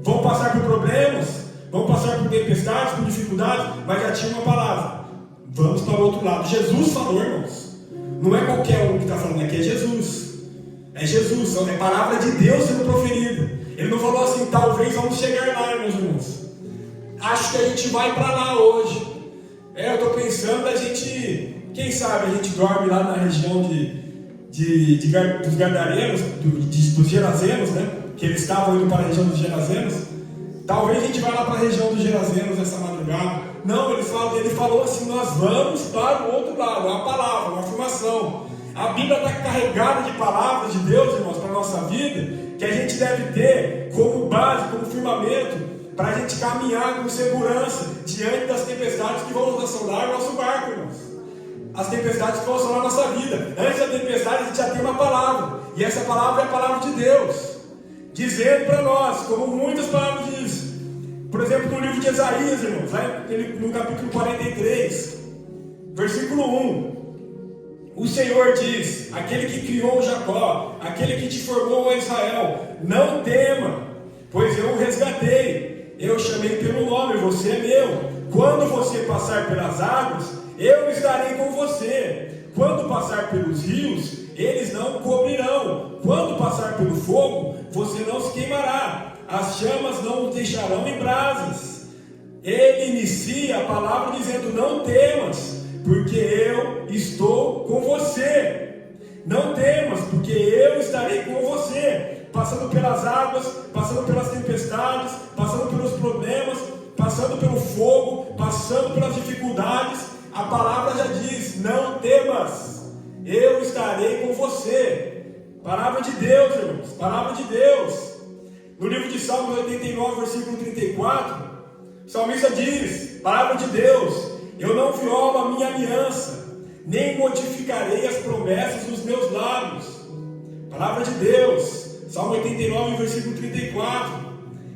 Vão passar por problemas, vão passar por tempestades, por dificuldades, mas já tinha uma palavra: vamos para o outro lado. Jesus falou, irmãos. Não é qualquer um que está falando aqui, é Jesus. É Jesus, é palavra de Deus sendo proferida. Ele não falou assim, talvez vamos chegar lá, meus irmãos. Acho que a gente vai para lá hoje. Eu estou pensando, a gente, quem sabe a gente dorme lá na região dos Gadarenos, dos Gerazenos, né? Que eles estavam indo para a região dos Gerazenos. Talvez a gente vá lá para a região dos Gerazenos essa madrugada. Não, ele falou assim, nós vamos para o outro lado. É uma palavra, uma afirmação. A Bíblia está carregada de palavras de Deus, irmãos, para a nossa vida, que a gente deve ter como base, como firmamento, para a gente caminhar com segurança diante das tempestades que vão assolar o nosso barco, irmãos. As tempestades que vão assolar a nossa vida. Antes da tempestade a gente já tem uma palavra, e essa palavra é a palavra de Deus, dizendo para nós, como muitas palavras dizem. Por exemplo, no livro de Isaías, irmãos, no capítulo 43, versículo 1. O Senhor diz: aquele que criou Jacó, aquele que te formou, Israel, não tema, pois eu o resgatei, eu o chamei pelo nome, você é meu. Quando você passar pelas águas, eu estarei com você. Quando passar pelos rios, eles não o cobrirão. Quando passar pelo fogo, você não se queimará. As chamas não o deixarão em brasas. Ele inicia a palavra dizendo: não temas, porque eu estou com você. Não temas, porque eu estarei com você. Passando pelas águas, passando pelas tempestades, passando pelos problemas, passando pelo fogo, passando pelas dificuldades, a palavra já diz: não temas, eu estarei com você. Palavra de Deus, irmãos, palavra de Deus. No livro de Salmos 89, versículo 34, o salmista diz, palavra de Deus: eu não violo a minha aliança, nem modificarei as promessas dos meus lábios. Palavra de Deus, Salmo 89, versículo 34.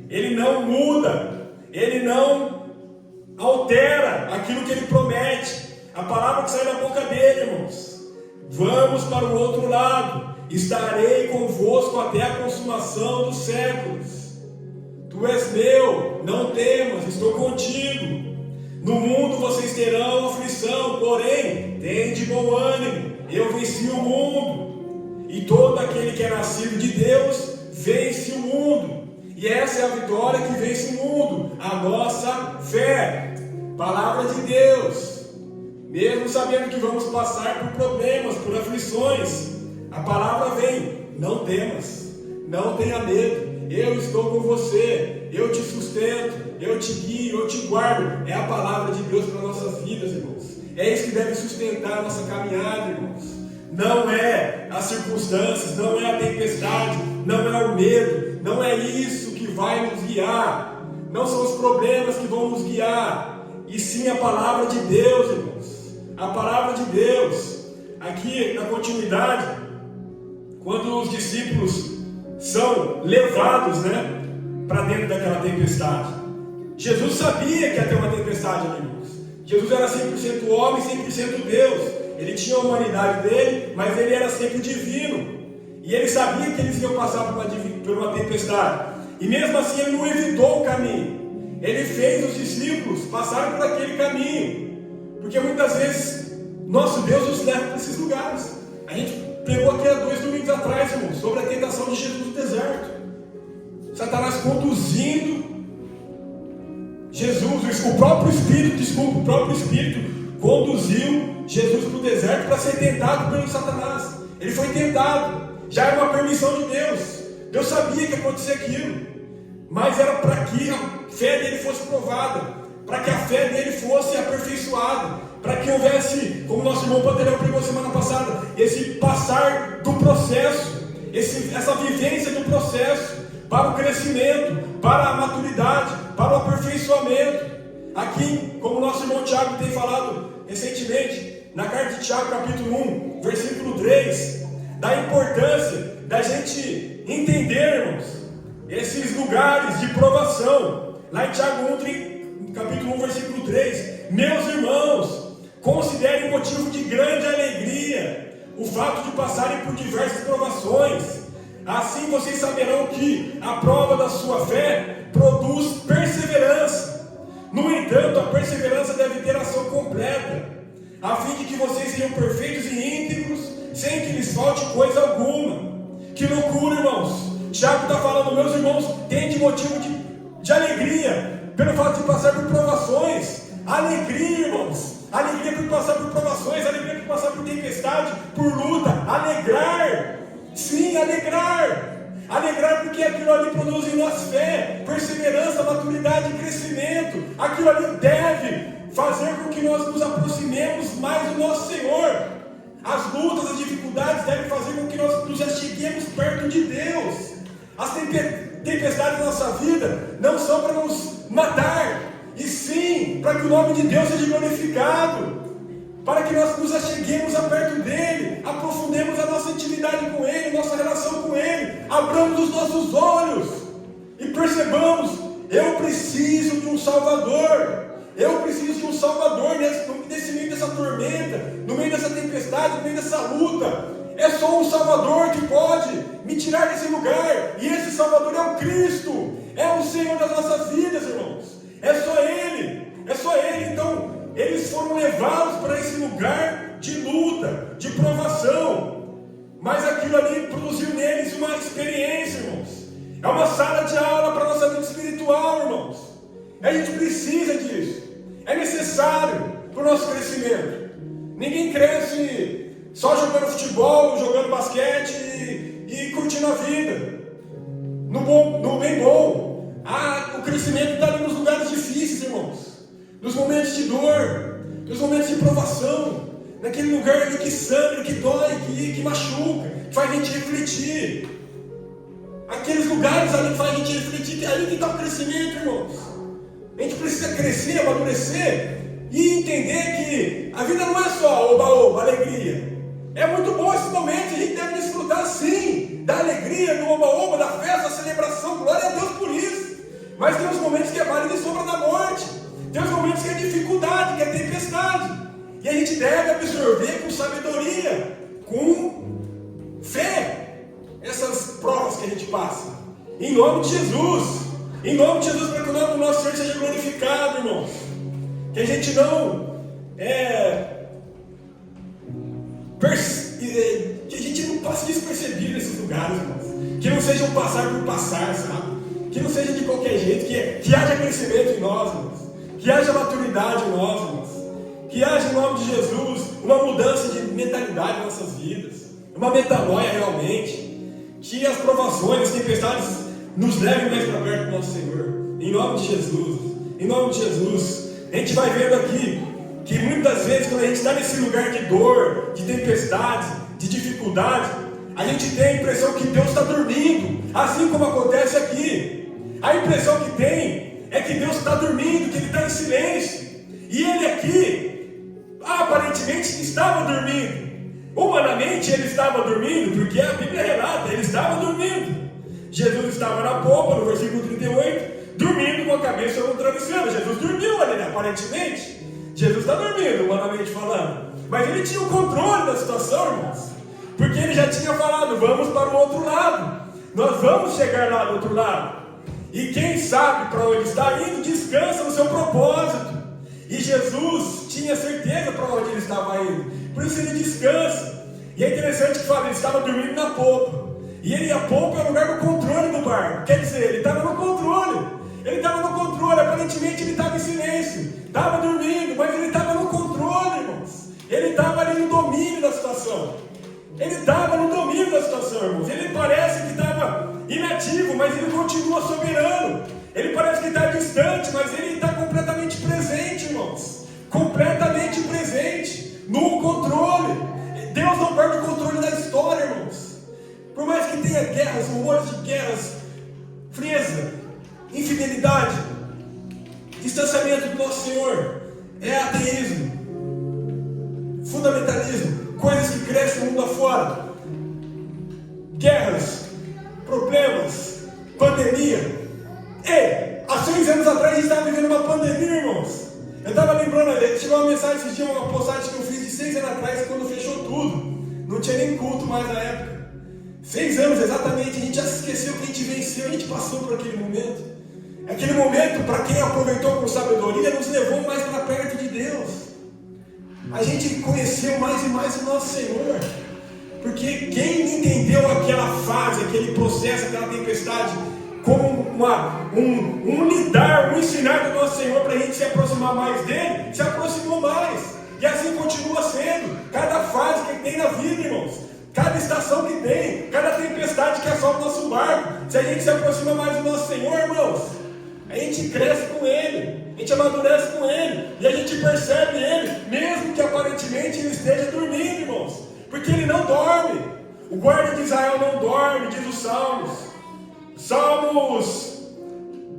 Ele não muda, ele não altera aquilo que ele promete. A palavra que sai da boca dele, irmãos: vamos para o outro lado, estarei convosco até a consumação dos séculos. Tu és meu, não temas, estou contigo. No mundo vocês terão aflição, porém, tende bom ânimo, eu venci o mundo. E todo aquele que é nascido de Deus vence o mundo. E essa é a vitória que vence o mundo, a nossa fé. Palavra de Deus. Mesmo sabendo que vamos passar por problemas, por aflições, a palavra vem: não temas, não tenha medo, eu estou com você, eu te sustento, eu te guio, eu te guardo. É a palavra de Deus para nossas vidas, irmãos. É isso que deve sustentar a nossa caminhada, irmãos. Não é as circunstâncias, não é a tempestade, não é o medo, não é isso que vai nos guiar. Não são os problemas que vão nos guiar, e sim a palavra de Deus, irmãos. A palavra de Deus. Aqui na continuidade, quando os discípulos são levados, para dentro daquela tempestade, Jesus sabia que ia ter uma tempestade ali, irmãos. Jesus era 100% homem, 100% Deus. Ele tinha a humanidade dele, mas ele era sempre divino. E ele sabia que eles iam passar por uma tempestade. E mesmo assim ele não evitou o caminho. Ele fez os discípulos passarem por aquele caminho. Porque muitas vezes nosso Deus nos leva para esses lugares. A gente pegou aqui há 2 domingos atrás, irmão, sobre a tentação de Jesus no deserto. Satanás conduzindo Jesus, o próprio Espírito conduziu Jesus para o deserto para ser tentado pelo Satanás. Ele foi tentado, já era uma permissão de Deus. Deus sabia que ia acontecer aquilo, mas era para que a fé dele fosse provada, para que a fé dele fosse aperfeiçoada, para que houvesse, como nosso irmão Panterão pregou semana passada, esse passar do processo, essa vivência do processo, para o crescimento, para a maturidade, para o aperfeiçoamento. Aqui, como nosso irmão Tiago tem falado recentemente, na carta de Tiago, capítulo 1, versículo 3, da importância da gente entender, irmãos, esses lugares de provação. Lá em Tiago 1, capítulo 1, versículo 3, meus irmãos, considerem motivo de grande alegria o fato de passarem por diversas provações. Assim vocês saberão que a prova da sua fé produz perseverança. No entanto, a perseverança deve ter ação completa, a fim de que vocês sejam perfeitos e íntegros, sem que lhes falte coisa alguma. Que loucura, irmãos! Tiago está falando, meus irmãos, tem de motivo de alegria, pelo fato de passar por provações. Alegria, irmãos! Alegria por passar por provações, alegria por passar por tempestade, por luta, alegrar. Sim, alegrar. Alegrar porque aquilo ali produz em nós fé, perseverança, maturidade e crescimento. Aquilo ali deve fazer com que nós nos aproximemos mais do nosso Senhor. As lutas, as dificuldades devem fazer com que nós nos acheguemos perto de Deus. As tempestades da nossa vida não são para nos matar, e sim para que o nome de Deus seja glorificado, para que nós nos acheguemos a perto dEle, aprofundemos a nossa intimidade com Ele, nossa relação com Ele, abramos os nossos olhos e percebamos, eu preciso de um Salvador. Eu preciso de um Salvador nesse meio dessa tormenta, no meio dessa tempestade, no meio dessa luta. É só um Salvador que pode me tirar desse lugar, e esse Salvador é o Cristo, é o Senhor das nossas vidas, irmãos. É só Ele. Então eles foram levados para esse lugar de luta, de provação, mas aquilo ali produziu neles uma experiência, irmãos. É uma sala de aula para a nossa vida espiritual, irmãos. A gente precisa disso, é necessário para o nosso crescimento. Ninguém cresce só jogando futebol, jogando basquete e curtindo a vida, no bem bom. O crescimento está ali nos lugares difíceis, irmãos, nos momentos de dor, nos momentos de provação, naquele lugar ali que sangra, que dói, que machuca, que faz a gente refletir. Aqueles lugares ali que faz a gente refletir, que é ali que está o crescimento, irmãos. A gente precisa crescer, amadurecer e entender que a vida não é só oba-oba, alegria. É muito bom esses momentos, a gente deve desfrutar sim da alegria, do oba-oba, da festa, da celebração, glória a Deus por isso. Mas tem os momentos que é vale de sombra da morte, tem os momentos que é dificuldade, que é tempestade, e a gente deve absorver com sabedoria, com fé, essas provas que a gente passa, em nome de Jesus, para que o nome do nosso Senhor seja glorificado, irmãos. Que a gente não que a gente não passe despercebido nesses lugares, irmãos. Que não seja um passar por passar, sabe? Que não seja de qualquer jeito, que haja crescimento em nós, irmãos. Que haja maturidade em nós, irmãos. Que haja, em nome de Jesus, uma mudança de mentalidade em nossas vidas, uma metanoia realmente. Que as provações, as tempestades nos levem mais para perto do nosso Senhor. Em nome de Jesus. Em nome de Jesus. A gente vai vendo aqui que muitas vezes, quando a gente está nesse lugar de dor, de tempestade, de dificuldade, a gente tem a impressão que Deus está dormindo, assim como acontece aqui. A impressão que tem é que Deus está dormindo, que Ele está em silêncio. E Ele aqui, aparentemente, estava dormindo. Humanamente, Ele estava dormindo, porque a Bíblia relata, Ele estava dormindo. Jesus estava na popa, no versículo 38, dormindo com a cabeça no travesseiro. Jesus dormiu ali, aparentemente. Jesus está dormindo, humanamente falando. Mas ele tinha o controle da situação, irmãos. Porque ele já tinha falado, vamos para o outro lado. Nós vamos chegar lá do outro lado. E quem sabe para onde está indo, descansa no seu propósito. E Jesus tinha certeza para onde ele estava indo. Por isso ele descansa. E é interessante que fala, ele estava dormindo na polpa. E a polpa é o lugar do controle do barco. Quer dizer, ele estava no controle. Ele estava no controle, aparentemente ele estava em silêncio. Estava dormindo, mas ele estava no controle, irmãos. Ele estava ali no domínio da situação. Ele estava no domínio da situação, irmãos. Ele parece que estava inativo, mas ele continua soberano. Ele parece que está distante, mas ele está completamente presente, irmãos. Completamente presente, no controle. Deus não perde o controle da história, irmãos. Por mais que tenha guerras, rumores de guerras, frieza, infidelidade, distanciamento do nosso Senhor, é ateísmo, fundamentalismo, coisas que crescem no mundo afora, guerras, problemas, pandemia. Há 6 anos atrás a gente estava vivendo uma pandemia, irmãos. Eu estava lembrando, chegou uma mensagem esses dias, uma postagem que eu fiz de 6 anos atrás, quando fechou tudo. Não tinha nem culto mais na época. 6 anos exatamente, a gente já se esqueceu que a gente venceu, a gente passou por aquele momento. Aquele momento, para quem aproveitou com sabedoria, nos levou mais para perto de Deus. A gente conheceu mais e mais o nosso Senhor. Porque quem entendeu aquela fase, aquele processo, aquela tempestade, como um lidar, um ensinar do nosso Senhor para a gente se aproximar mais dele, se aproximou mais. E assim continua sendo. Cada fase que tem na vida, irmãos, cada estação que tem, cada tempestade que assola o nosso barco, se a gente se aproxima mais do nosso Senhor, irmãos, a gente cresce com Ele, a gente amadurece com Ele, e a gente percebe Ele, mesmo que aparentemente Ele esteja dormindo, irmãos, porque Ele não dorme. O guarda de Israel não dorme, diz os Salmos. Salmos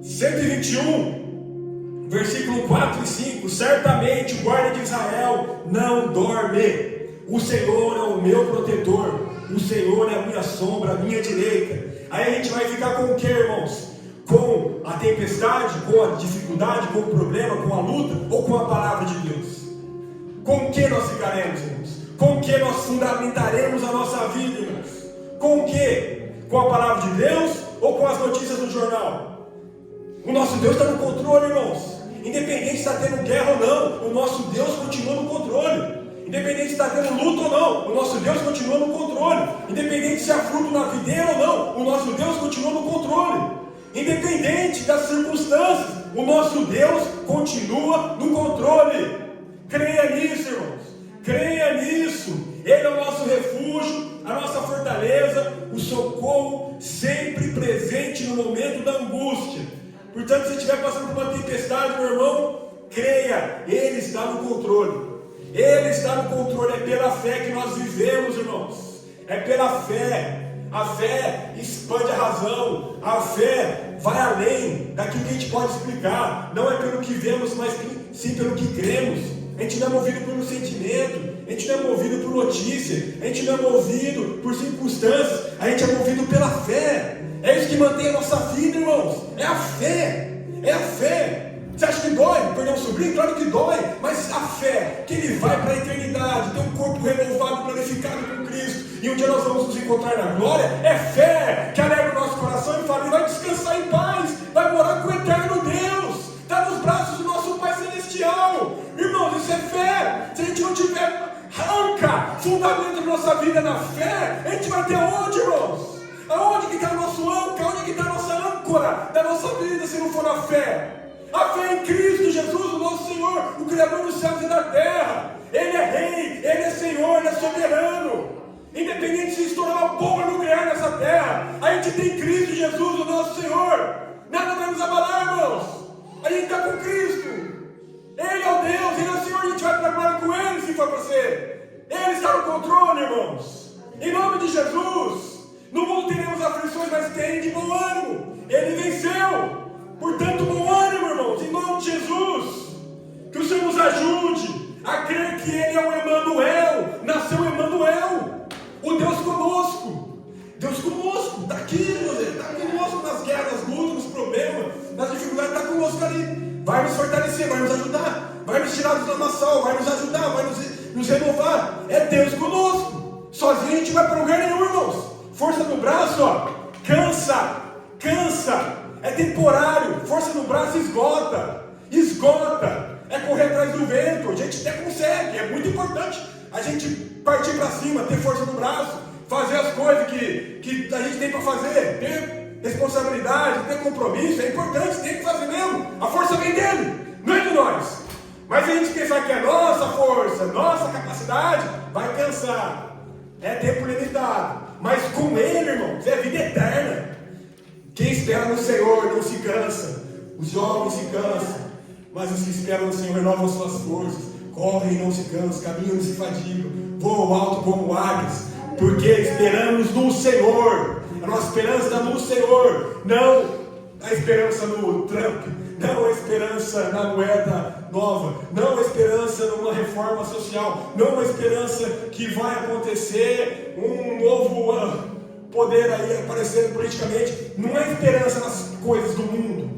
121, versículo 4 e 5. Certamente o guarda de Israel não dorme. O Senhor é o meu protetor. O Senhor é a minha sombra, a minha direita. Aí a gente vai ficar com o que, irmãos? Com a tempestade, com a dificuldade, com o problema, com a luta, ou com a palavra de Deus? Com o que nós ficaremos, irmãos? Com o que nós fundamentaremos a nossa vida, irmãos? Com o que? Com a palavra de Deus ou com as notícias do jornal? O nosso Deus está no controle, irmãos. Independente se está tendo guerra ou não, o nosso Deus continua no controle. Independente se está tendo luta ou não, o nosso Deus continua no controle. Independente se há fruto na videira ou não, o nosso Deus continua no controle. Independente das circunstâncias, o nosso Deus continua no controle. Creia nisso, irmãos. Creia nisso. Ele é o nosso refúgio, a nossa fortaleza, o socorro sempre presente no momento da angústia. Portanto, se estiver passando por uma tempestade, meu irmão, creia, Ele está no controle. Ele está no controle. É pela fé que nós vivemos, irmãos. É pela fé. A fé expande a razão. A fé vai além daquilo que a gente pode explicar. Não é pelo que vemos, mas sim pelo que cremos. A gente não é movido pelo sentimento. A gente não é movido por notícia. A gente não é movido por circunstâncias. A gente é movido pela fé. É isso que mantém a nossa vida, irmãos. É a fé. É a fé. Você acha que dói perder um sobrinho? Claro que dói. Mas a fé que ele vai para a eternidade, ter um corpo renovado, glorificado com Cristo, e um dia nós vamos nos encontrar na glória, é fé que alegra o nosso coração e fala, ele vai descansar em paz, vai morar com o eterno Deus, está nos braços do nosso Pai Celestial. Irmãos, isso é fé. Se a gente não tiver fundamento da nossa vida na fé, a gente vai ter onde, irmãos? Aonde que está o nosso âncora? Onde que está a nossa âncora da nossa vida se não for na fé? A fé em Cristo Jesus, o nosso Senhor, o Criador dos céus e da terra. Ele é Rei, Ele é Senhor, Ele é soberano. Independente se estourar uma bomba nuclear nessa terra, a gente tem Cristo Jesus, o nosso Senhor. Nada vai nos abalar, irmãos. A gente está com Cristo. Ele é o Deus, Ele é o Senhor, a gente vai para a glória com Ele se for para ser. Ele está no controle, irmãos. Em nome de Jesus. No mundo teremos aflições, mas tem de bom ânimo. Ele venceu. Portanto, bom ânimo, irmãos, em nome de Jesus. Que o Senhor nos ajude a crer que Ele é o Emanuel. Nasceu Emanuel, o Deus conosco. Deus conosco, está aqui, Ele está conosco nas guerras, nas lutas, nos problemas, nas dificuldades, está conosco ali. Vai nos fortalecer, vai nos ajudar, vai nos nos tirar do lamaçal, vai nos ajudar, vai nos renovar. É Deus conosco. Sozinho a gente não vai para lugar nenhum, irmãos. Força no braço, ó, cansa. É temporário. Força no braço esgota. É correr atrás do vento. A gente até consegue. É muito importante a gente partir para cima, ter força no braço, fazer as coisas que a gente tem para fazer, ter responsabilidade, ter compromisso. É importante, tem que fazer mesmo. A força vem dele, não é de nós. Mas a gente pensar que é nossa força, nossa capacidade, vai cansar. É tempo limitado. Mas com ele, irmãos, é vida eterna. Quem espera no Senhor não se cansa. Os jovens se cansam, mas os que esperam no Senhor renovam suas forças. Correm e não se cansam, caminham e não se fadigam, voam alto como águias, porque esperamos no Senhor. A nossa esperança está no Senhor, não a esperança no Trump, não a esperança na moeda nova, não a esperança numa reforma social, não a esperança que vai acontecer um novo poder aí aparecendo politicamente. Não é esperança nas coisas do mundo.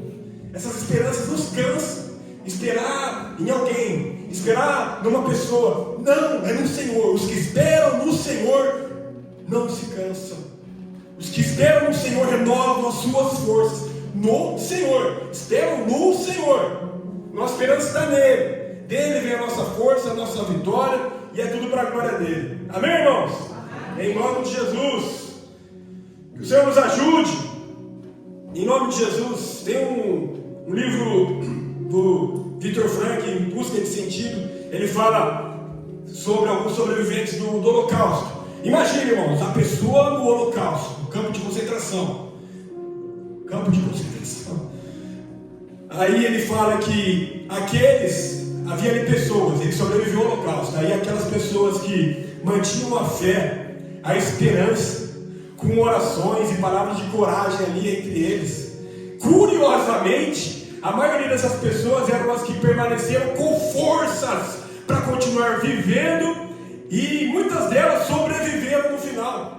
Essas esperanças nos cansam. Esperar em alguém, esperar numa pessoa, não, é no Senhor. Os que esperam no Senhor não se cansam. Os que esperam no Senhor renovam as suas forças. No Senhor, esperam no Senhor. Nossa esperança está nele. Dele vem a nossa força, a nossa vitória, e é tudo para a glória dele. Amém, irmãos? Amém. Em nome de Jesus. Que o Senhor nos ajude. Em nome de Jesus. Tem um livro do Victor Frank, Em Busca de Sentido. Ele fala sobre alguns sobreviventes do Holocausto. Imagine, irmãos, a pessoa no Holocausto, no campo de concentração. Aí ele fala que havia ali pessoas, ele sobreviveu ao Holocausto. Aí aquelas pessoas que mantinham a fé, a esperança, com orações e palavras de coragem ali entre eles. Curiosamente, a maioria dessas pessoas eram as que permaneceram com forças para continuar vivendo, e muitas delas sobreviveram no final.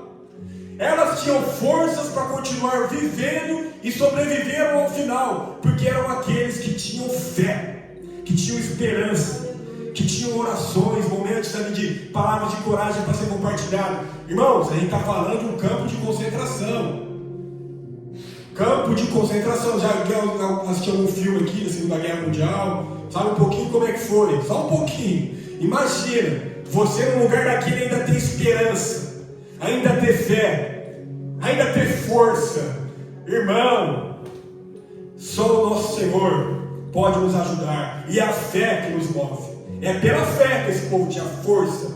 Elas tinham forças para continuar vivendo e sobreviveram ao final, porque eram aqueles que tinham fé, que tinham esperança, que tinham orações, momentos ali de palavras de coragem para ser compartilhado. Irmãos, a gente está falando de um campo de concentração. Campo de concentração. Já assistiu algum filme aqui da Segunda Guerra Mundial? Sabe um pouquinho como é que foi? Só um pouquinho. Imagina, você num lugar daquele ainda ter esperança, ainda ter fé, ainda ter força. Irmão, só o nosso Senhor pode nos ajudar. E é a fé que nos move. É pela fé que esse povo tinha força,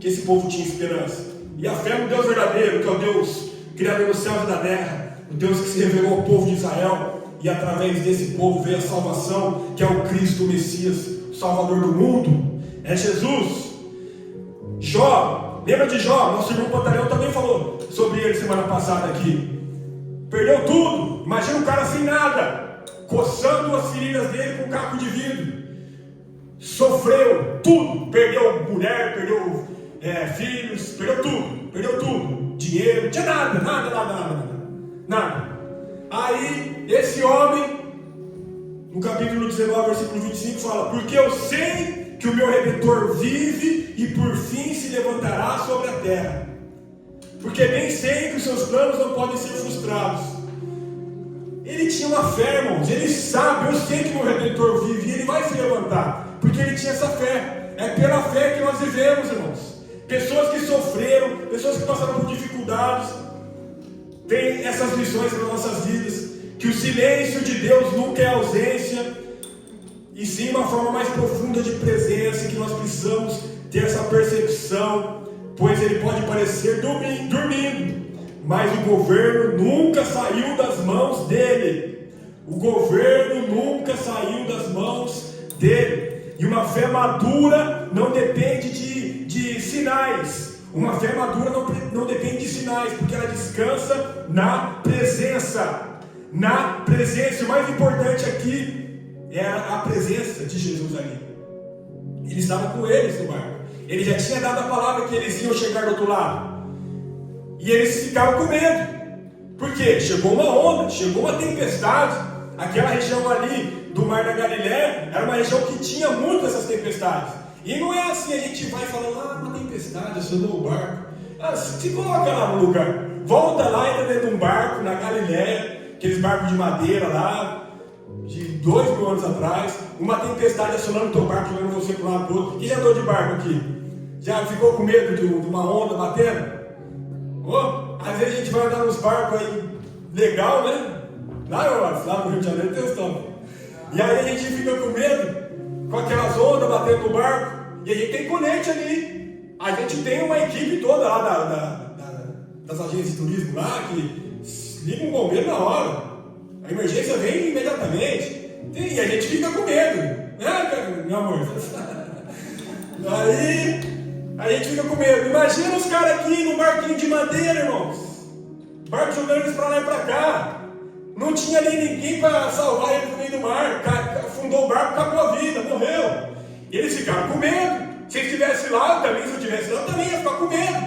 que esse povo tinha esperança. E a fé no Deus verdadeiro, que é o Deus criador do céu e da terra, o Deus que se revelou ao povo de Israel, e através desse povo veio a salvação, que é o Cristo, o Messias, o Salvador do mundo. É Jesus. Jó, lembra de Jó? Nosso irmão Pantalhão também falou sobre ele semana passada aqui. Perdeu tudo. Imagina um cara sem nada, coçando as feridas dele com um caco de vidro. Sofreu tudo. Perdeu mulher, perdeu filhos, perdeu tudo. Dinheiro, não tinha nada. Aí, esse homem, no capítulo 19, versículo 25, fala: porque eu sei que o meu Redentor vive e por fim se levantará sobre a terra. Porque bem sei que os seus planos não podem ser frustrados. Ele tinha uma fé, irmãos. Ele sabe, eu sei que meu Redentor vive e ele vai se levantar. Porque ele tinha essa fé. É pela fé que nós vivemos, irmãos. Pessoas que sofreram, pessoas que passaram por dificuldades, tem essas lições nas nossas vidas. Que o silêncio de Deus nunca é ausência, e sim uma forma mais profunda de presença, que nós precisamos ter essa percepção, pois ele pode parecer dormindo, mas o governo nunca saiu das mãos dele. O governo nunca saiu das mãos dele. E uma fé madura não depende de sinais. Uma fé madura não depende de sinais, porque ela descansa na presença. Na presença. O mais importante aqui é a presença de Jesus ali. Ele estava com eles no barco. Ele já tinha dado a palavra que eles iam chegar do outro lado. E eles ficaram com medo. Por quê? Chegou uma onda, chegou uma tempestade. Aquela região ali do Mar da Galileia era uma região que tinha muitas dessas tempestades. E não é assim, a gente vai falando, uma tempestade, acionou o barco. Se coloca lá no lugar, volta lá, entra dentro de um barco na Galileia, aqueles barcos de madeira lá, de 2000 anos atrás, uma tempestade acionando o teu barco, jogando você para um lado do outro. Quem já andou de barco aqui? Já ficou com medo de uma onda batendo? Às vezes a gente vai andar nos barcos aí, legal, né? Lá no Rio de Janeiro tem os tampos. E aí a gente fica com medo, com aquelas ondas batendo no barco, e a gente tem colete ali. A gente tem uma equipe toda lá das agências de turismo lá, que liga um bombeiro na hora. A emergência vem imediatamente. E a gente fica com medo, né, meu amor? Aí a gente fica com medo. Imagina os caras aqui no barquinho de madeira, irmãos. Barco jogando eles pra lá e pra cá. Não tinha nem ninguém para salvar ele no meio do mar. Afundou o barco, acabou a vida, morreu. E eles ficaram com medo. Se ele estivesse lá, também, se eu estivesse lá, eu também ia ficar com medo.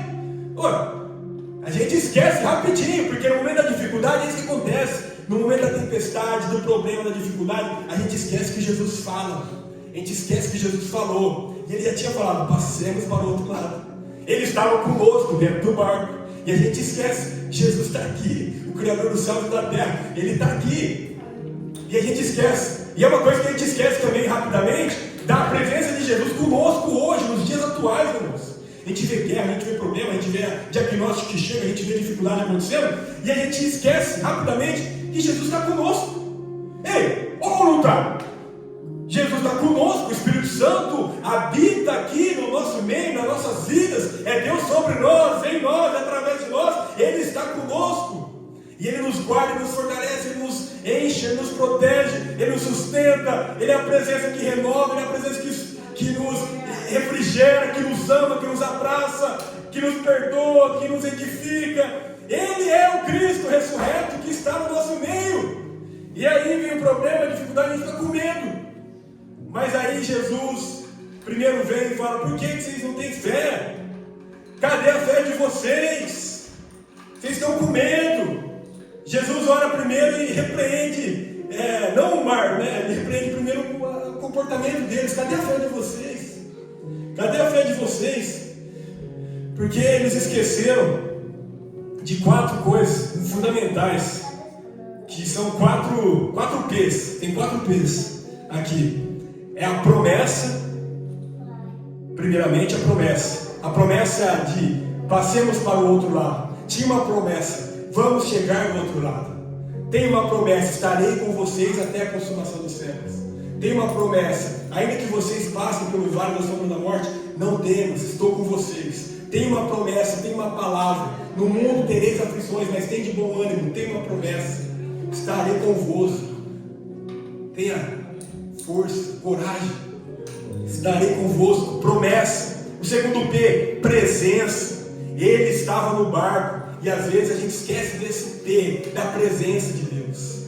A gente esquece rapidinho, porque no momento da dificuldade é isso que acontece. No momento da tempestade, do problema, da dificuldade, a gente esquece que Jesus fala. A gente esquece que Jesus falou. E ele já tinha falado, passemos para o outro lado. Ele estava conosco dentro do barco. E a gente esquece, Jesus está aqui, o Criador dos céus e da terra, Ele está aqui. E a gente esquece. E é uma coisa que a gente esquece também rapidamente, da presença de Jesus conosco hoje, nos dias atuais, irmãos. A gente vê guerra, a gente vê problema, a gente vê diagnóstico que chega, a gente vê dificuldade acontecendo, e a gente esquece rapidamente que Jesus está conosco. Ei, ou não está? Jesus está conosco, o Espírito Santo habita aqui no nosso meio, nas nossas vidas, é Deus sobre nós, em nós, através de nós, Ele está conosco, e Ele nos guarda, Ele nos fortalece, Ele nos enche, Ele nos protege, Ele nos sustenta, Ele é a presença que renova, Ele é a presença que nos refrigera, que nos ama, que nos abraça, que nos perdoa, que nos edifica. Ele é o Cristo ressurreto que está no nosso meio, e aí vem o problema, a dificuldade, a gente fica com medo. Mas aí Jesus primeiro vem e fala, por que vocês não têm fé? Cadê a fé de vocês? Vocês estão com medo. Jesus ora primeiro e repreende, não o mar, né? Ele repreende primeiro o comportamento deles. Cadê a fé de vocês? Cadê a fé de vocês? Porque eles esqueceram de 4 coisas fundamentais, que são 4 P's. Tem 4 P's aqui. É a promessa, primeiramente a promessa de passemos para o outro lado. Tinha uma promessa, vamos chegar do outro lado. Tem uma promessa, estarei com vocês até a consumação dos séculos. Tem uma promessa, ainda que vocês passem pelo vale da sombra da morte, não temas, estou com vocês. Tem uma promessa, tem uma palavra, no mundo tereis aflições, mas tem de bom ânimo, tem uma promessa, estarei convosco. Tenha força, coragem, estarei convosco, promessa. O segundo P, presença. Ele estava no barco, e às vezes a gente esquece desse P, da presença de Deus.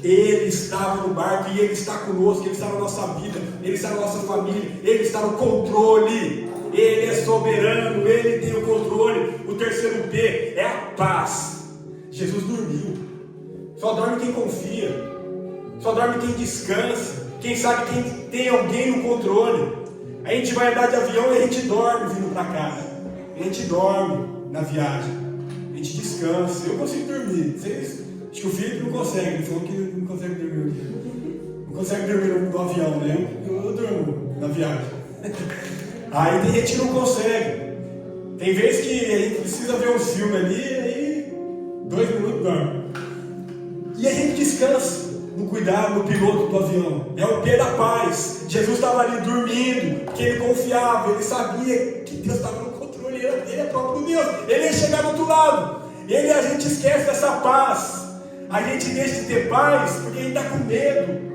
Ele estava no barco e Ele está conosco, Ele está na nossa vida, Ele está na nossa família, Ele está no controle, Ele é soberano, Ele tem o controle. O terceiro P é a paz. Jesus dormiu. Só dorme quem confia, só dorme quem descansa, quem sabe quem tem alguém no controle. A gente vai andar de avião e a gente dorme vindo para casa. A gente dorme na viagem. A gente descansa. Eu consigo dormir. Vocês, acho que o Felipe não consegue. Ele falou que não consegue dormir. Não consegue dormir no avião, né? Eu durmo na viagem. Aí tem gente que não consegue. Tem vezes que a gente precisa ver um filme ali, aí 2 minutos dorme. E a gente descansa no cuidado, no piloto do avião. É o P da paz. Jesus estava ali dormindo, porque ele confiava, ele sabia que Deus estava no controle, ele é próprio Deus, ele ia chegar do outro lado. A gente esquece dessa paz, a gente deixa de ter paz porque a gente está com medo.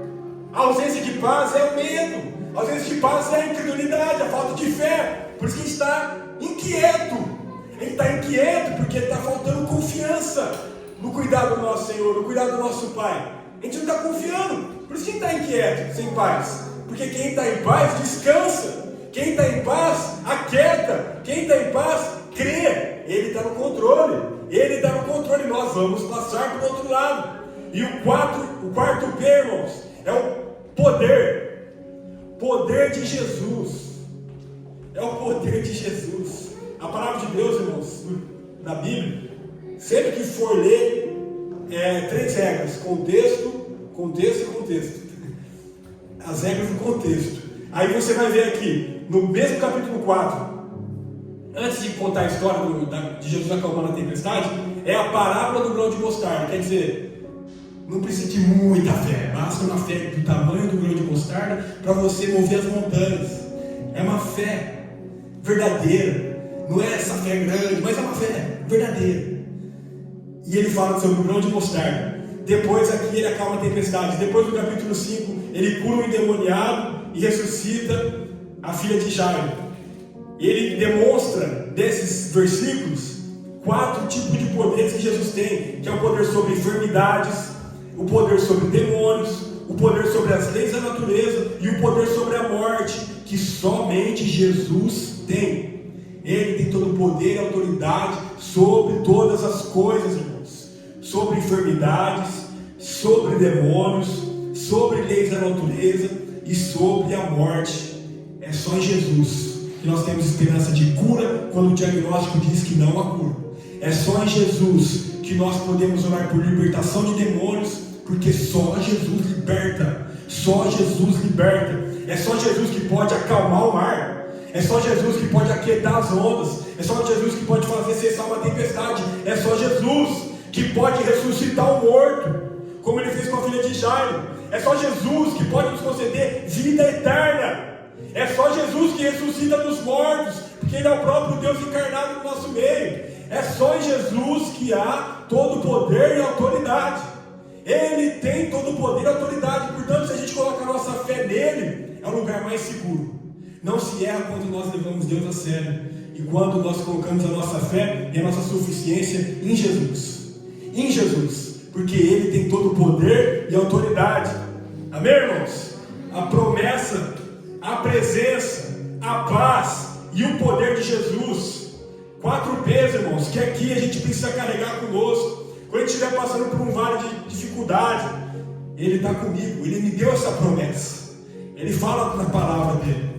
A ausência de paz é o medo, a ausência de paz é a incredulidade, a falta de fé. Por isso que a gente está inquieto. A gente está inquieto porque está faltando confiança no cuidado do nosso Senhor, no cuidado do nosso Pai. A gente não está confiando, por isso que está inquieto, sem paz. Porque quem está em paz descansa, quem está em paz aquieta, quem está em paz crê. Ele está no controle, nós vamos passar para o outro lado. E o quarto P, irmãos, é o poder. Poder de Jesus. É o poder de Jesus. A palavra de Deus, irmãos, na Bíblia, sempre que for ler, 3 regras: contexto, contexto e contexto. As regras do contexto. Aí você vai ver aqui, no mesmo capítulo 4, antes de contar a história de Jesus acalmando a tempestade, é a parábola do grão de mostarda. Quer dizer, não precisa de muita fé, basta uma fé do tamanho do grão de mostarda para você mover as montanhas. É uma fé verdadeira. Não é essa fé grande, mas é uma fé verdadeira. E ele fala sobre o grão de mostarda. Depois aqui ele acalma a tempestade. Depois do capítulo 5, ele cura um endemoniado e ressuscita a filha de Jairo. Ele demonstra desses versículos 4 tipos de poderes que Jesus tem, que é o poder sobre enfermidades, o poder sobre demônios, o poder sobre as leis da natureza e o poder sobre a morte, que somente Jesus tem. Ele tem todo o poder e autoridade sobre todas as coisas, irmãos. Sobre enfermidades, sobre demônios, sobre leis da natureza e sobre a morte. É só em Jesus que nós temos esperança de cura quando o diagnóstico diz que não há cura. É só em Jesus que nós podemos orar por libertação de demônios, porque só Jesus liberta. Só Jesus liberta. É só Jesus que pode acalmar o mar. É só Jesus que pode aquietar as ondas. É só Jesus que pode fazer cessar uma tempestade. É só Jesus que pode ressuscitar o morto, como ele fez com a filha de Jairo. É só Jesus que pode nos conceder vida eterna. É só Jesus que ressuscita dos mortos, porque ele é o próprio Deus encarnado no nosso meio. É só em Jesus que há todo o poder e autoridade. Ele tem todo o poder e autoridade. Portanto, se a gente coloca a nossa fé nele, é o lugar mais seguro. Não se erra quando nós levamos Deus a sério, e quando nós colocamos a nossa fé e a nossa suficiência em Jesus. Em Jesus, porque ele tem todo o poder e autoridade. Amém, irmãos? A promessa, a presença, a paz e o poder de Jesus. 4 P's, irmãos, que aqui a gente precisa carregar conosco. Quando a gente estiver passando por um vale de dificuldade, ele está comigo, ele me deu essa promessa. Ele fala na palavra dele.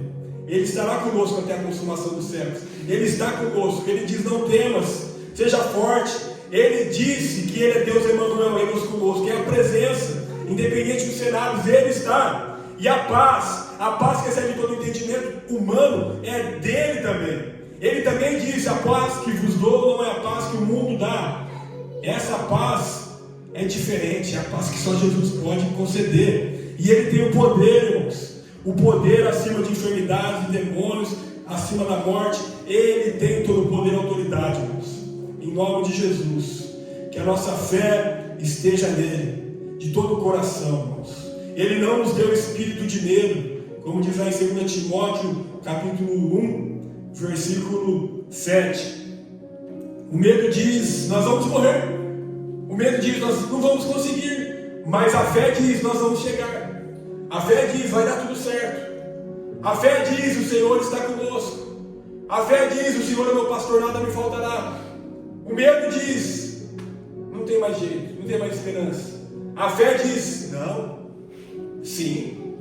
Ele estará conosco até a consumação dos séculos. Ele está conosco. Ele diz: não temas, seja forte. Ele disse que ele é Deus Emmanuel, ele nos conosco, que é a presença, independente dos cenários, ele está. E a paz que excede todo entendimento humano, é dele também. Ele também diz: a paz que vos dou não é a paz que o mundo dá. Essa paz é diferente, é a paz que só Jesus pode conceder. E ele tem o poder, irmãos, o poder acima de enfermidades e demônios, acima da morte. Ele tem todo o poder e autoridade, irmãos. Em nome de Jesus, que a nossa fé esteja nele, de todo o coração, irmãos. Ele não nos deu espírito de medo, como diz lá em 2 Timóteo, capítulo 1, versículo 7. O medo diz: nós vamos morrer. O medo diz: nós não vamos conseguir. Mas a fé diz: nós vamos chegar. A fé diz: vai dar tudo certo. A fé diz: o Senhor está conosco. A fé diz: o Senhor é meu pastor, nada me faltará. O medo diz: não tem mais jeito, não tem mais esperança. A fé diz: não, sim,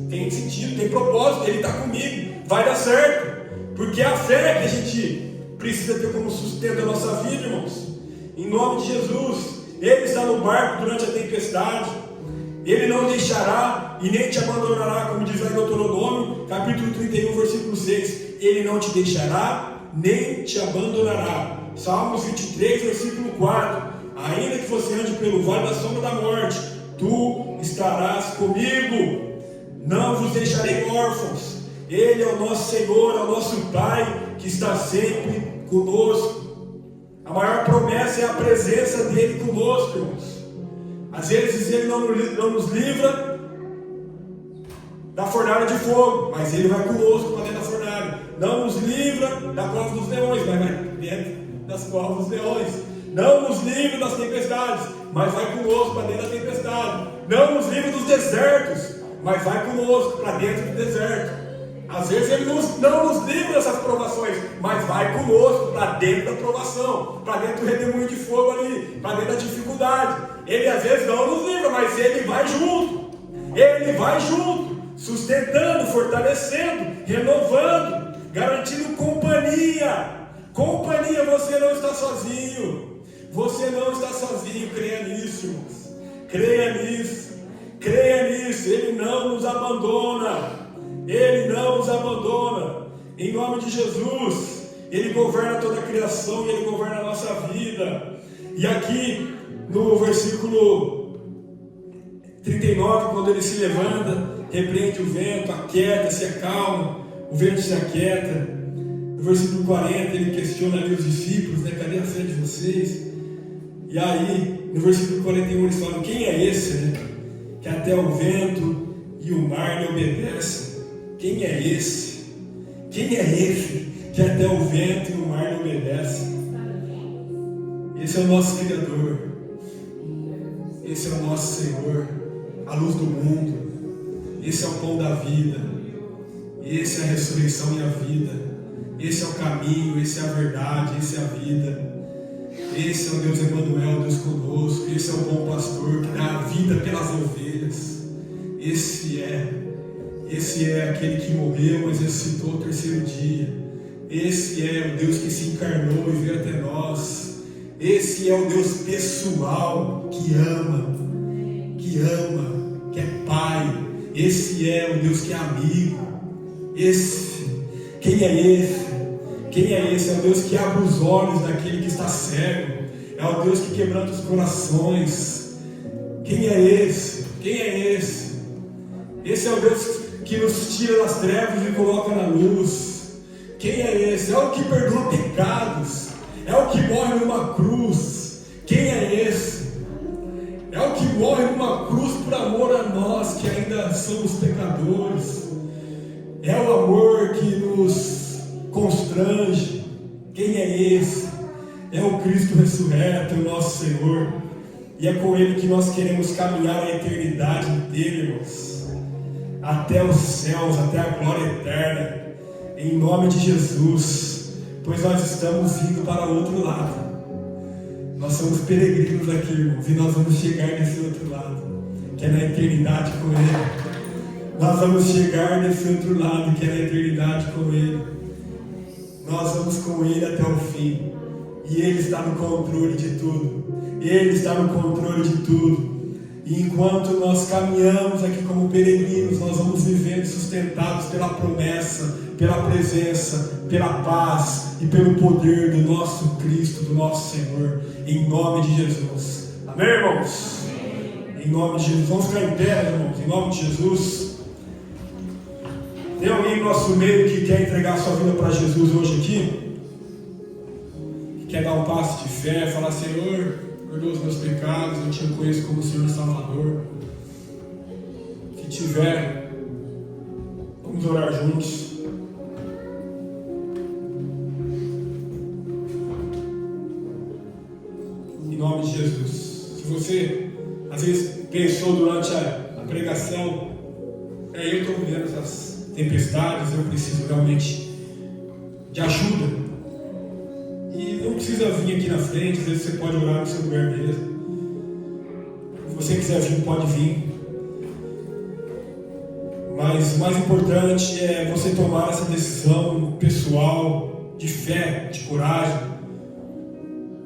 tem sentido, tem propósito, ele está comigo, vai dar certo. Porque é a fé que a gente precisa ter como sustento a nossa vida, irmãos. Em nome de Jesus. Ele está no barco durante a tempestade. Ele não deixará e nem te abandonará, como diz lá em Deuteronômio, capítulo 31, versículo 6. Ele não te deixará, nem te abandonará. Salmos 23, versículo 4. Ainda que você ande pelo vale da sombra da morte, tu estarás comigo. Não vos deixarei órfãos. Ele é o nosso Senhor, é o nosso Pai, que está sempre conosco. A maior promessa é a presença dele conosco, irmãos. Às vezes ele não nos livra da fornalha de fogo, mas ele vai conosco para dentro da fornalha. Não nos livra da cova dos leões, mas vai dentro das covas dos leões. Não nos livra das tempestades, mas vai conosco para dentro da tempestade. Não nos livra dos desertos, mas vai conosco para dentro do deserto. Às vezes ele não nos livra dessas provações, mas vai conosco para dentro da provação, para dentro do redemoinho de fogo ali, para dentro da dificuldade. Ele às vezes não nos livra, mas ele vai junto. Ele vai junto, sustentando, fortalecendo, renovando, garantindo companhia. Companhia, você não está sozinho. Você não está sozinho, creia nisso, irmãos. Creia nisso. Creia nisso. Ele não nos abandona. Ele não nos abandona. Em nome de Jesus. Ele governa toda a criação e Ele governa a nossa vida. E aqui no versículo 39, quando Ele se levanta, repreende o vento, aquieta, se acalma, o vento se aquieta. No versículo 40 Ele questiona ali os discípulos, né? Cadê a fé de vocês? E aí, no versículo 41 eles falam: quem é esse, né? Que até o vento e o mar lhe obedecem? Quem é esse? Quem é esse que até o vento e o mar lhe obedecem? Esse é o nosso Criador. Esse é o nosso Senhor, a luz do mundo. Esse é o pão da vida. Esse é a ressurreição e a vida. Esse é o caminho, esse é a verdade, esse é a vida. Esse é o Deus Emanuel, Deus conosco. Esse é o bom pastor que dá a vida pelas ovelhas. Esse é aquele que morreu, mas ressuscitou ao terceiro dia. Esse é o Deus que se encarnou e veio até nós. Esse é o Deus pessoal que ama, que é Pai. Esse é o Deus que é amigo. Quem é esse? Quem é esse? É o Deus que abre os olhos daquele que está cego. É o Deus que quebranta os corações. Quem é esse? Quem é esse? Esse é o Deus que nos tira das trevas e coloca na luz. Quem é esse? É o que perdoa pecados. É o que morre numa cruz. Quem é esse? É o que morre numa cruz por amor a nós que ainda somos pecadores. É o amor que nos constrange. Quem é esse? É o Cristo ressurreto, o nosso Senhor. E é com Ele que nós queremos caminhar a eternidade inteira, irmãos. Até os céus, até a glória eterna. Em nome de Jesus. Pois nós estamos indo para o outro lado. Nós somos peregrinos aqui, irmãos. E nós vamos chegar nesse outro lado, que é na eternidade com Ele. Nós vamos chegar nesse outro lado, que é na eternidade com Ele. Nós vamos com Ele até o fim. E Ele está no controle de tudo. Ele está no controle de tudo. E enquanto nós caminhamos aqui como peregrinos, nós vamos vivendo sustentados pela promessa, pela presença, pela paz e pelo poder do nosso Cristo, do nosso Senhor. Em nome de Jesus. Amém, irmãos? Em nome de Jesus. Vamos ficar em pé, irmãos. Em nome de Jesus. Tem alguém no nosso meio que quer entregar sua vida para Jesus hoje aqui? Que quer dar um passo de fé, falar: Senhor, perdoa os meus pecados, eu te reconheço como Senhor e Salvador. Se tiver, vamos orar juntos. Em nome de Jesus. Se você às vezes pensou durante a pregação: eu estou vivendo essas tempestades, eu preciso realmente de ajuda. E não precisa vir aqui na frente, às vezes você pode orar no seu lugar mesmo. Se você quiser vir, pode vir. Mas o mais importante é você tomar essa decisão pessoal, de fé, de coragem,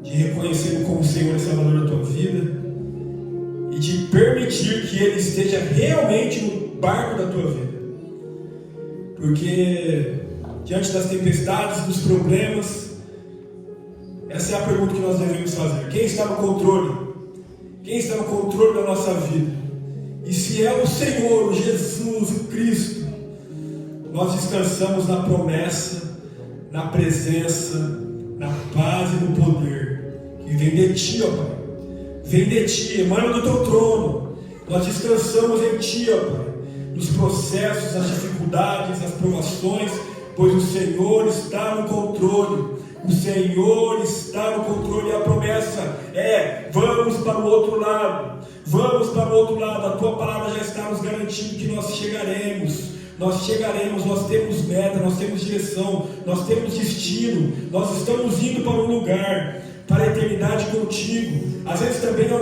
de reconhecê-lo como Senhor e Salvador da tua vida e de permitir que Ele esteja realmente no barco da tua vida. Porque diante das tempestades, dos problemas, essa é a pergunta que nós devemos fazer: quem está no controle? Quem está no controle da nossa vida? E se é o Senhor, o Jesus, o Cristo, nós descansamos na promessa, na presença, na paz e no poder que vem de Ti, ó Pai. Vem de Ti, emana do Teu trono. Nós descansamos em Ti, ó Pai, nos processos, as dificuldades, as provações, pois o Senhor está no controle. O Senhor está no controle. E a promessa é: vamos para o outro lado. Vamos para o outro lado. A Tua palavra já está nos garantindo que nós chegaremos. nós chegaremos, nós temos meta, nós temos direção, nós temos destino, nós estamos indo para um lugar, para a eternidade contigo. Às vezes também é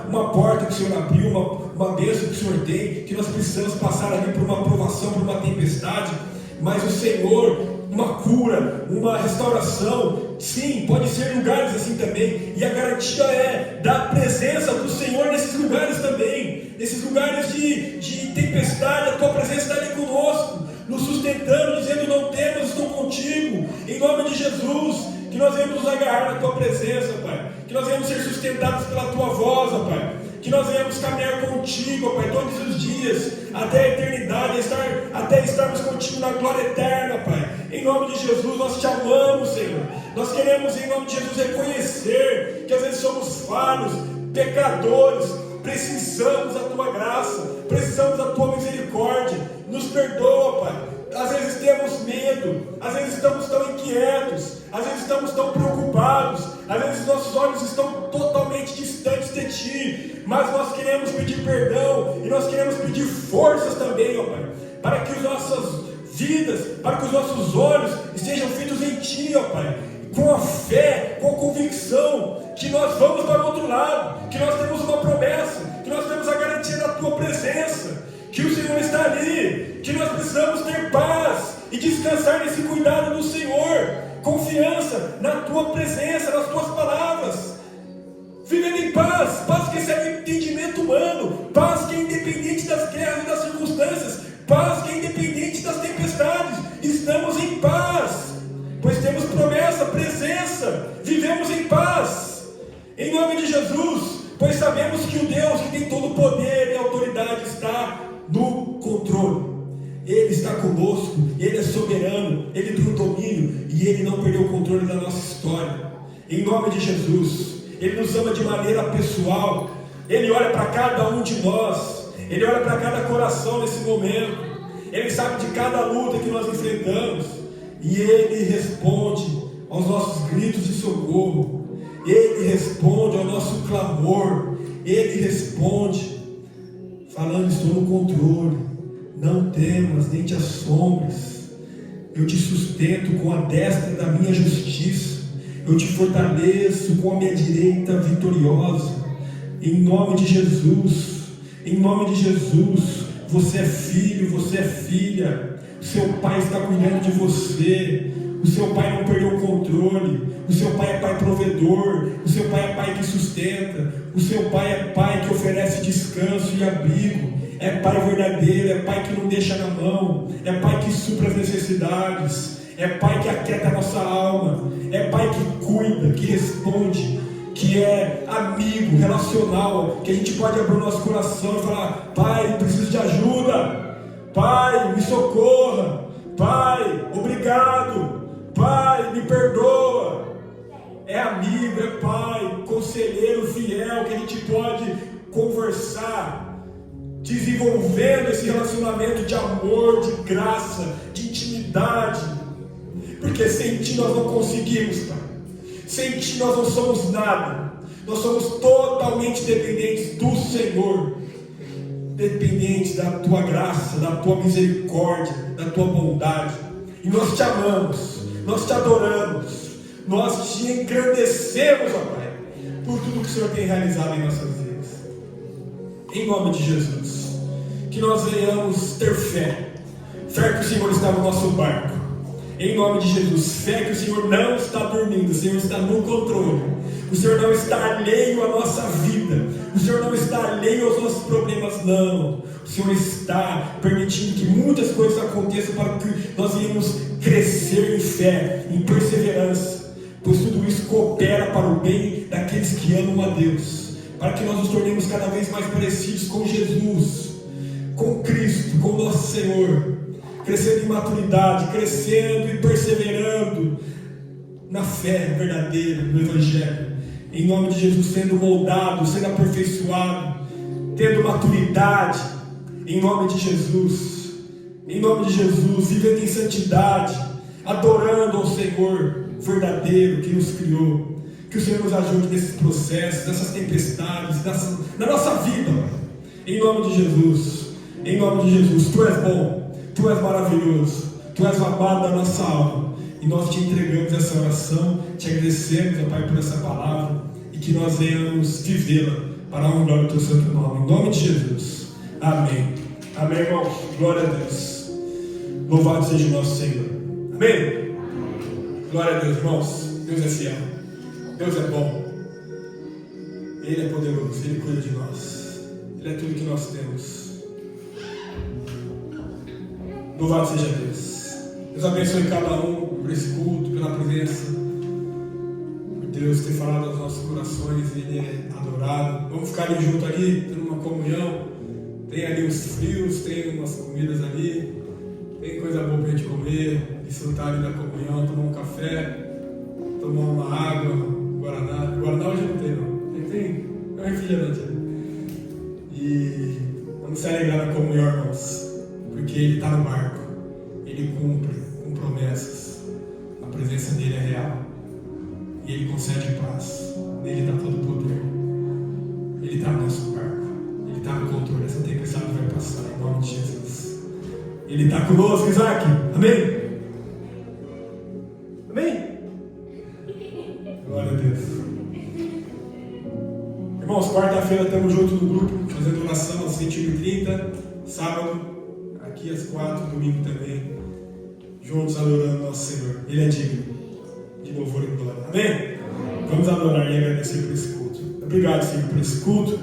uma porta que o Senhor abriu, uma bênção que o Senhor tem, que nós precisamos passar ali por uma aprovação, por uma tempestade, mas o Senhor, uma cura, uma restauração, sim, pode ser lugares assim também, e a garantia é da presença do Senhor nesses lugares também, nesses lugares de tempestade. A tua presença está ali conosco, nos sustentando, dizendo: não temos, estou contigo, em nome de Jesus. Que nós venhamos nos agarrar na tua presença, Pai, que nós venhamos ser sustentados pela tua voz, ó Pai, que nós venhamos caminhar contigo, ó Pai, todos os dias, até a eternidade, até estarmos contigo na glória eterna, Pai. Em nome de Jesus, nós te amamos, Senhor. Nós queremos, em nome de Jesus, reconhecer que às vezes somos falhos, pecadores, precisamos da tua graça, precisamos da tua misericórdia. Nos perdoa, Pai. Às vezes temos medo, às vezes estamos tão inquietos, às vezes estamos tão preocupados, às vezes nossos olhos estão totalmente distantes de Ti, mas nós queremos pedir perdão e nós queremos pedir forças também, ó Pai, para que as nossas vidas, para que os nossos olhos estejam fitos em Ti, ó Pai, com a fé, com a convicção que nós vamos para o outro lado, que nós temos uma promessa, que nós temos a garantia da Tua presença, que o Senhor está ali, que nós precisamos ter paz e descansar nesse cuidado do Senhor, confiança na Tua presença, nas Tuas palavras, vivendo em paz, paz que excede entendimento humano, paz que é independente das guerras e das circunstâncias, paz que é independente das tempestades. Estamos em paz, pois temos promessa, presença, vivemos em paz, em nome de Jesus, pois sabemos que o Deus que tem todo o poder e autoridade está no controle. Ele está conosco, Ele é soberano, Ele tem o domínio e Ele não perdeu o controle da nossa história. Em nome de Jesus, Ele nos ama de maneira pessoal, Ele olha para cada um de nós, Ele olha para cada coração nesse momento, Ele sabe de cada luta que nós enfrentamos e Ele responde aos nossos gritos de socorro, Ele responde ao nosso clamor, Ele responde falando: estou no controle, não temas nem te assombres, eu te sustento com a destra da minha justiça, eu te fortaleço com a minha direita vitoriosa. Em nome de Jesus, em nome de Jesus, você é filho, você é filha, o seu pai está cuidando de você, o seu pai não perdeu o controle, o seu pai é pai provedor, o seu pai é pai que sustenta, o seu pai é pai que oferece descanso e abrigo, é pai verdadeiro, é pai que não deixa na mão, é pai que supra as necessidades, é pai que aquieta a nossa alma, é pai que cuida, que responde, que é amigo, relacional, que a gente pode abrir o nosso coração e falar: Pai, preciso de ajuda, Pai, me socorra, Pai, obrigado, Pai, me perdoa. É amigo, é pai, conselheiro fiel, que a gente pode conversar, desenvolvendo esse relacionamento de amor, de graça, de intimidade, porque sem Ti nós não conseguimos, Pai. Sem Ti nós não somos nada, nós somos totalmente dependentes do Senhor, dependentes da Tua graça, da Tua misericórdia, da Tua bondade, e nós Te amamos, nós Te adoramos, nós Te engrandecemos, ó Pai, por tudo que o Senhor tem realizado em nossas vidas, em nome de Jesus, que nós venhamos ter fé que o Senhor está no nosso barco, em nome de Jesus, fé que o Senhor não está dormindo, o Senhor está no controle, o Senhor não está alheio à nossa vida, o Senhor não está alheio aos nossos problemas, não, o Senhor está permitindo que muitas coisas aconteçam para que nós venhamos crescer em fé, em perseverança, pois tudo isso coopera para o bem daqueles que amam a Deus, para que nós nos tornemos cada vez mais parecidos com Jesus, com Cristo, com nosso Senhor, crescendo em maturidade, crescendo e perseverando na fé verdadeira, no Evangelho, em nome de Jesus, sendo moldado, sendo aperfeiçoado, tendo maturidade, em nome de Jesus, vivendo em santidade, adorando ao Senhor verdadeiro que nos criou. Que o Senhor nos ajude nesses processos, nessas tempestades, na nossa vida, em nome de Jesus, Tu és bom, Tu és maravilhoso, Tu és o amado da nossa alma. E nós te entregamos essa oração, te agradecemos, ó Pai, por essa palavra, e que nós venhamos vivê-la para a honra do Teu santo nome. Em nome de Jesus. Amém. Amém, irmãos. Glória a Deus. Louvado seja o nosso Senhor. Amém. Glória a Deus, irmãos. Deus é fiel. Deus é bom. Ele é poderoso. Ele cuida de nós. Ele é tudo que nós temos. Louvado seja Deus. Deus abençoe cada um por esse culto, pela presença, por Deus ter falado aos nossos corações. Ele é adorado. Vamos ficar ali junto ali, tendo uma comunhão. Tem ali uns frios, tem umas comidas ali, tem coisa boa para a gente comer, desfrutar ali da comunhão, tomar um café, tomar uma água, Guaraná. Guaraná hoje não tem, não. Tem é um refrigerante ali. E vamos se alegrar na comunhão, irmãos, porque Ele está no barco, Ele cumpre com promessas, a presença dEle é real, e Ele concede paz, nele está todo o poder, Ele está no nosso barco. Ele está no controle, essa tempestade vai passar em nome de Jesus. Ele está conosco, Isaac. Amém? Amém? Glória a Deus. Irmãos, quarta-feira estamos juntos no grupo, fazendo oração às 21h30. Sábado, aqui às 4h, domingo também. Juntos adorando nosso Senhor. Ele é digno de louvor e glória. Amém? Vamos adorar e agradecer por esse culto. Obrigado, Senhor, por esse culto,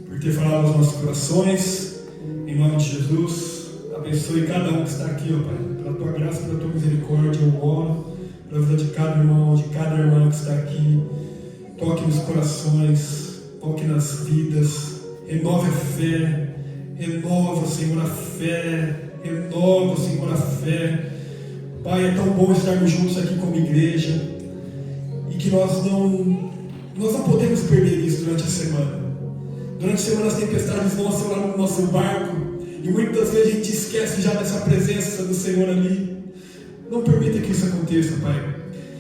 por ter falado aos nossos corações, em nome de Jesus. Abençoe cada um que está aqui, ó Pai, pela Tua graça, pela Tua misericórdia. Eu oro pela vida de cada irmão, de cada irmã que está aqui. Toque nos corações, toque nas vidas, renove a fé, renova, Senhor, a fé, renova, Senhor, a fé. Pai, é tão bom estarmos juntos aqui como igreja, e que nós não podemos perder isso durante a semana. Durante a semana as tempestades vão assolar no nosso barco, e muitas vezes a gente esquece já dessa presença do Senhor ali. Não permita que isso aconteça, Pai.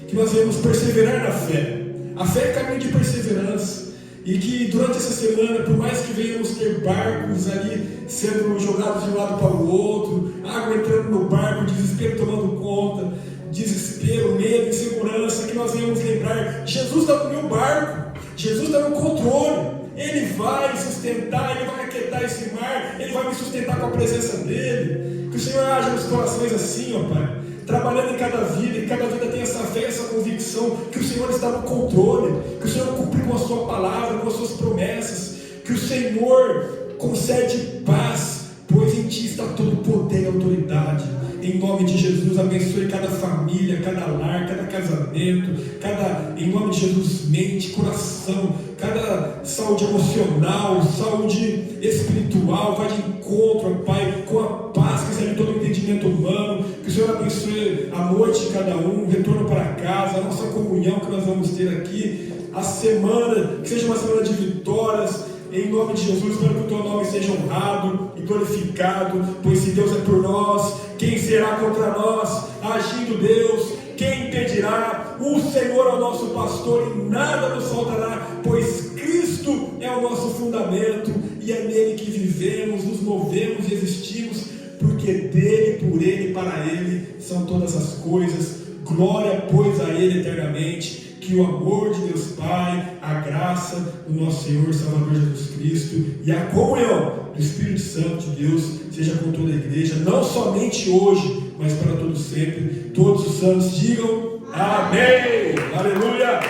Que nós venhamos perseverar na fé. A fé é caminho de perseverança. E que durante essa semana, por mais que venhamos ter barcos ali sendo jogados de um lado para o outro, água entrando no barco, desespero tomando conta, desespero, medo, insegurança, que nós venhamos lembrar: Jesus está no meu barco, Jesus está no controle. Ele vai sustentar, Ele vai aquietar esse mar, Ele vai me sustentar com a presença dEle. Que o Senhor haja nos corações assim, ó Pai, trabalhando em cada vida, e cada vida tem essa fé, essa convicção que o Senhor está no controle, que o Senhor cumpre com a sua palavra, com as suas promessas, que o Senhor concede paz, pois em Ti está todo o poder e autoridade. Em nome de Jesus, abençoe cada família, cada lar, cada casamento, em nome de Jesus, mente, coração, cada saúde emocional, saúde espiritual, vai de encontro, Pai, com a paz que excede todo o entendimento humano. Que o Senhor abençoe a noite de cada um, o retorno para casa, a nossa comunhão que nós vamos ter aqui, a semana, que seja uma semana de vitórias. Em nome de Jesus, para que o Teu nome seja honrado e glorificado, pois se Deus é por nós, quem será contra nós? Agindo Deus, quem impedirá? O Senhor é o nosso pastor e nada nos faltará, pois Cristo é o nosso fundamento e é nele que vivemos, nos movemos e existimos, porque dele, por ele e para ele são todas as coisas. Glória, pois, a Ele eternamente. Que o amor de Deus Pai, a graça do nosso Senhor e Salvador Jesus Cristo e a comunhão do Espírito Santo de Deus seja com toda a igreja, não somente hoje, mas para todos sempre. Todos os santos digam amém. Aleluia.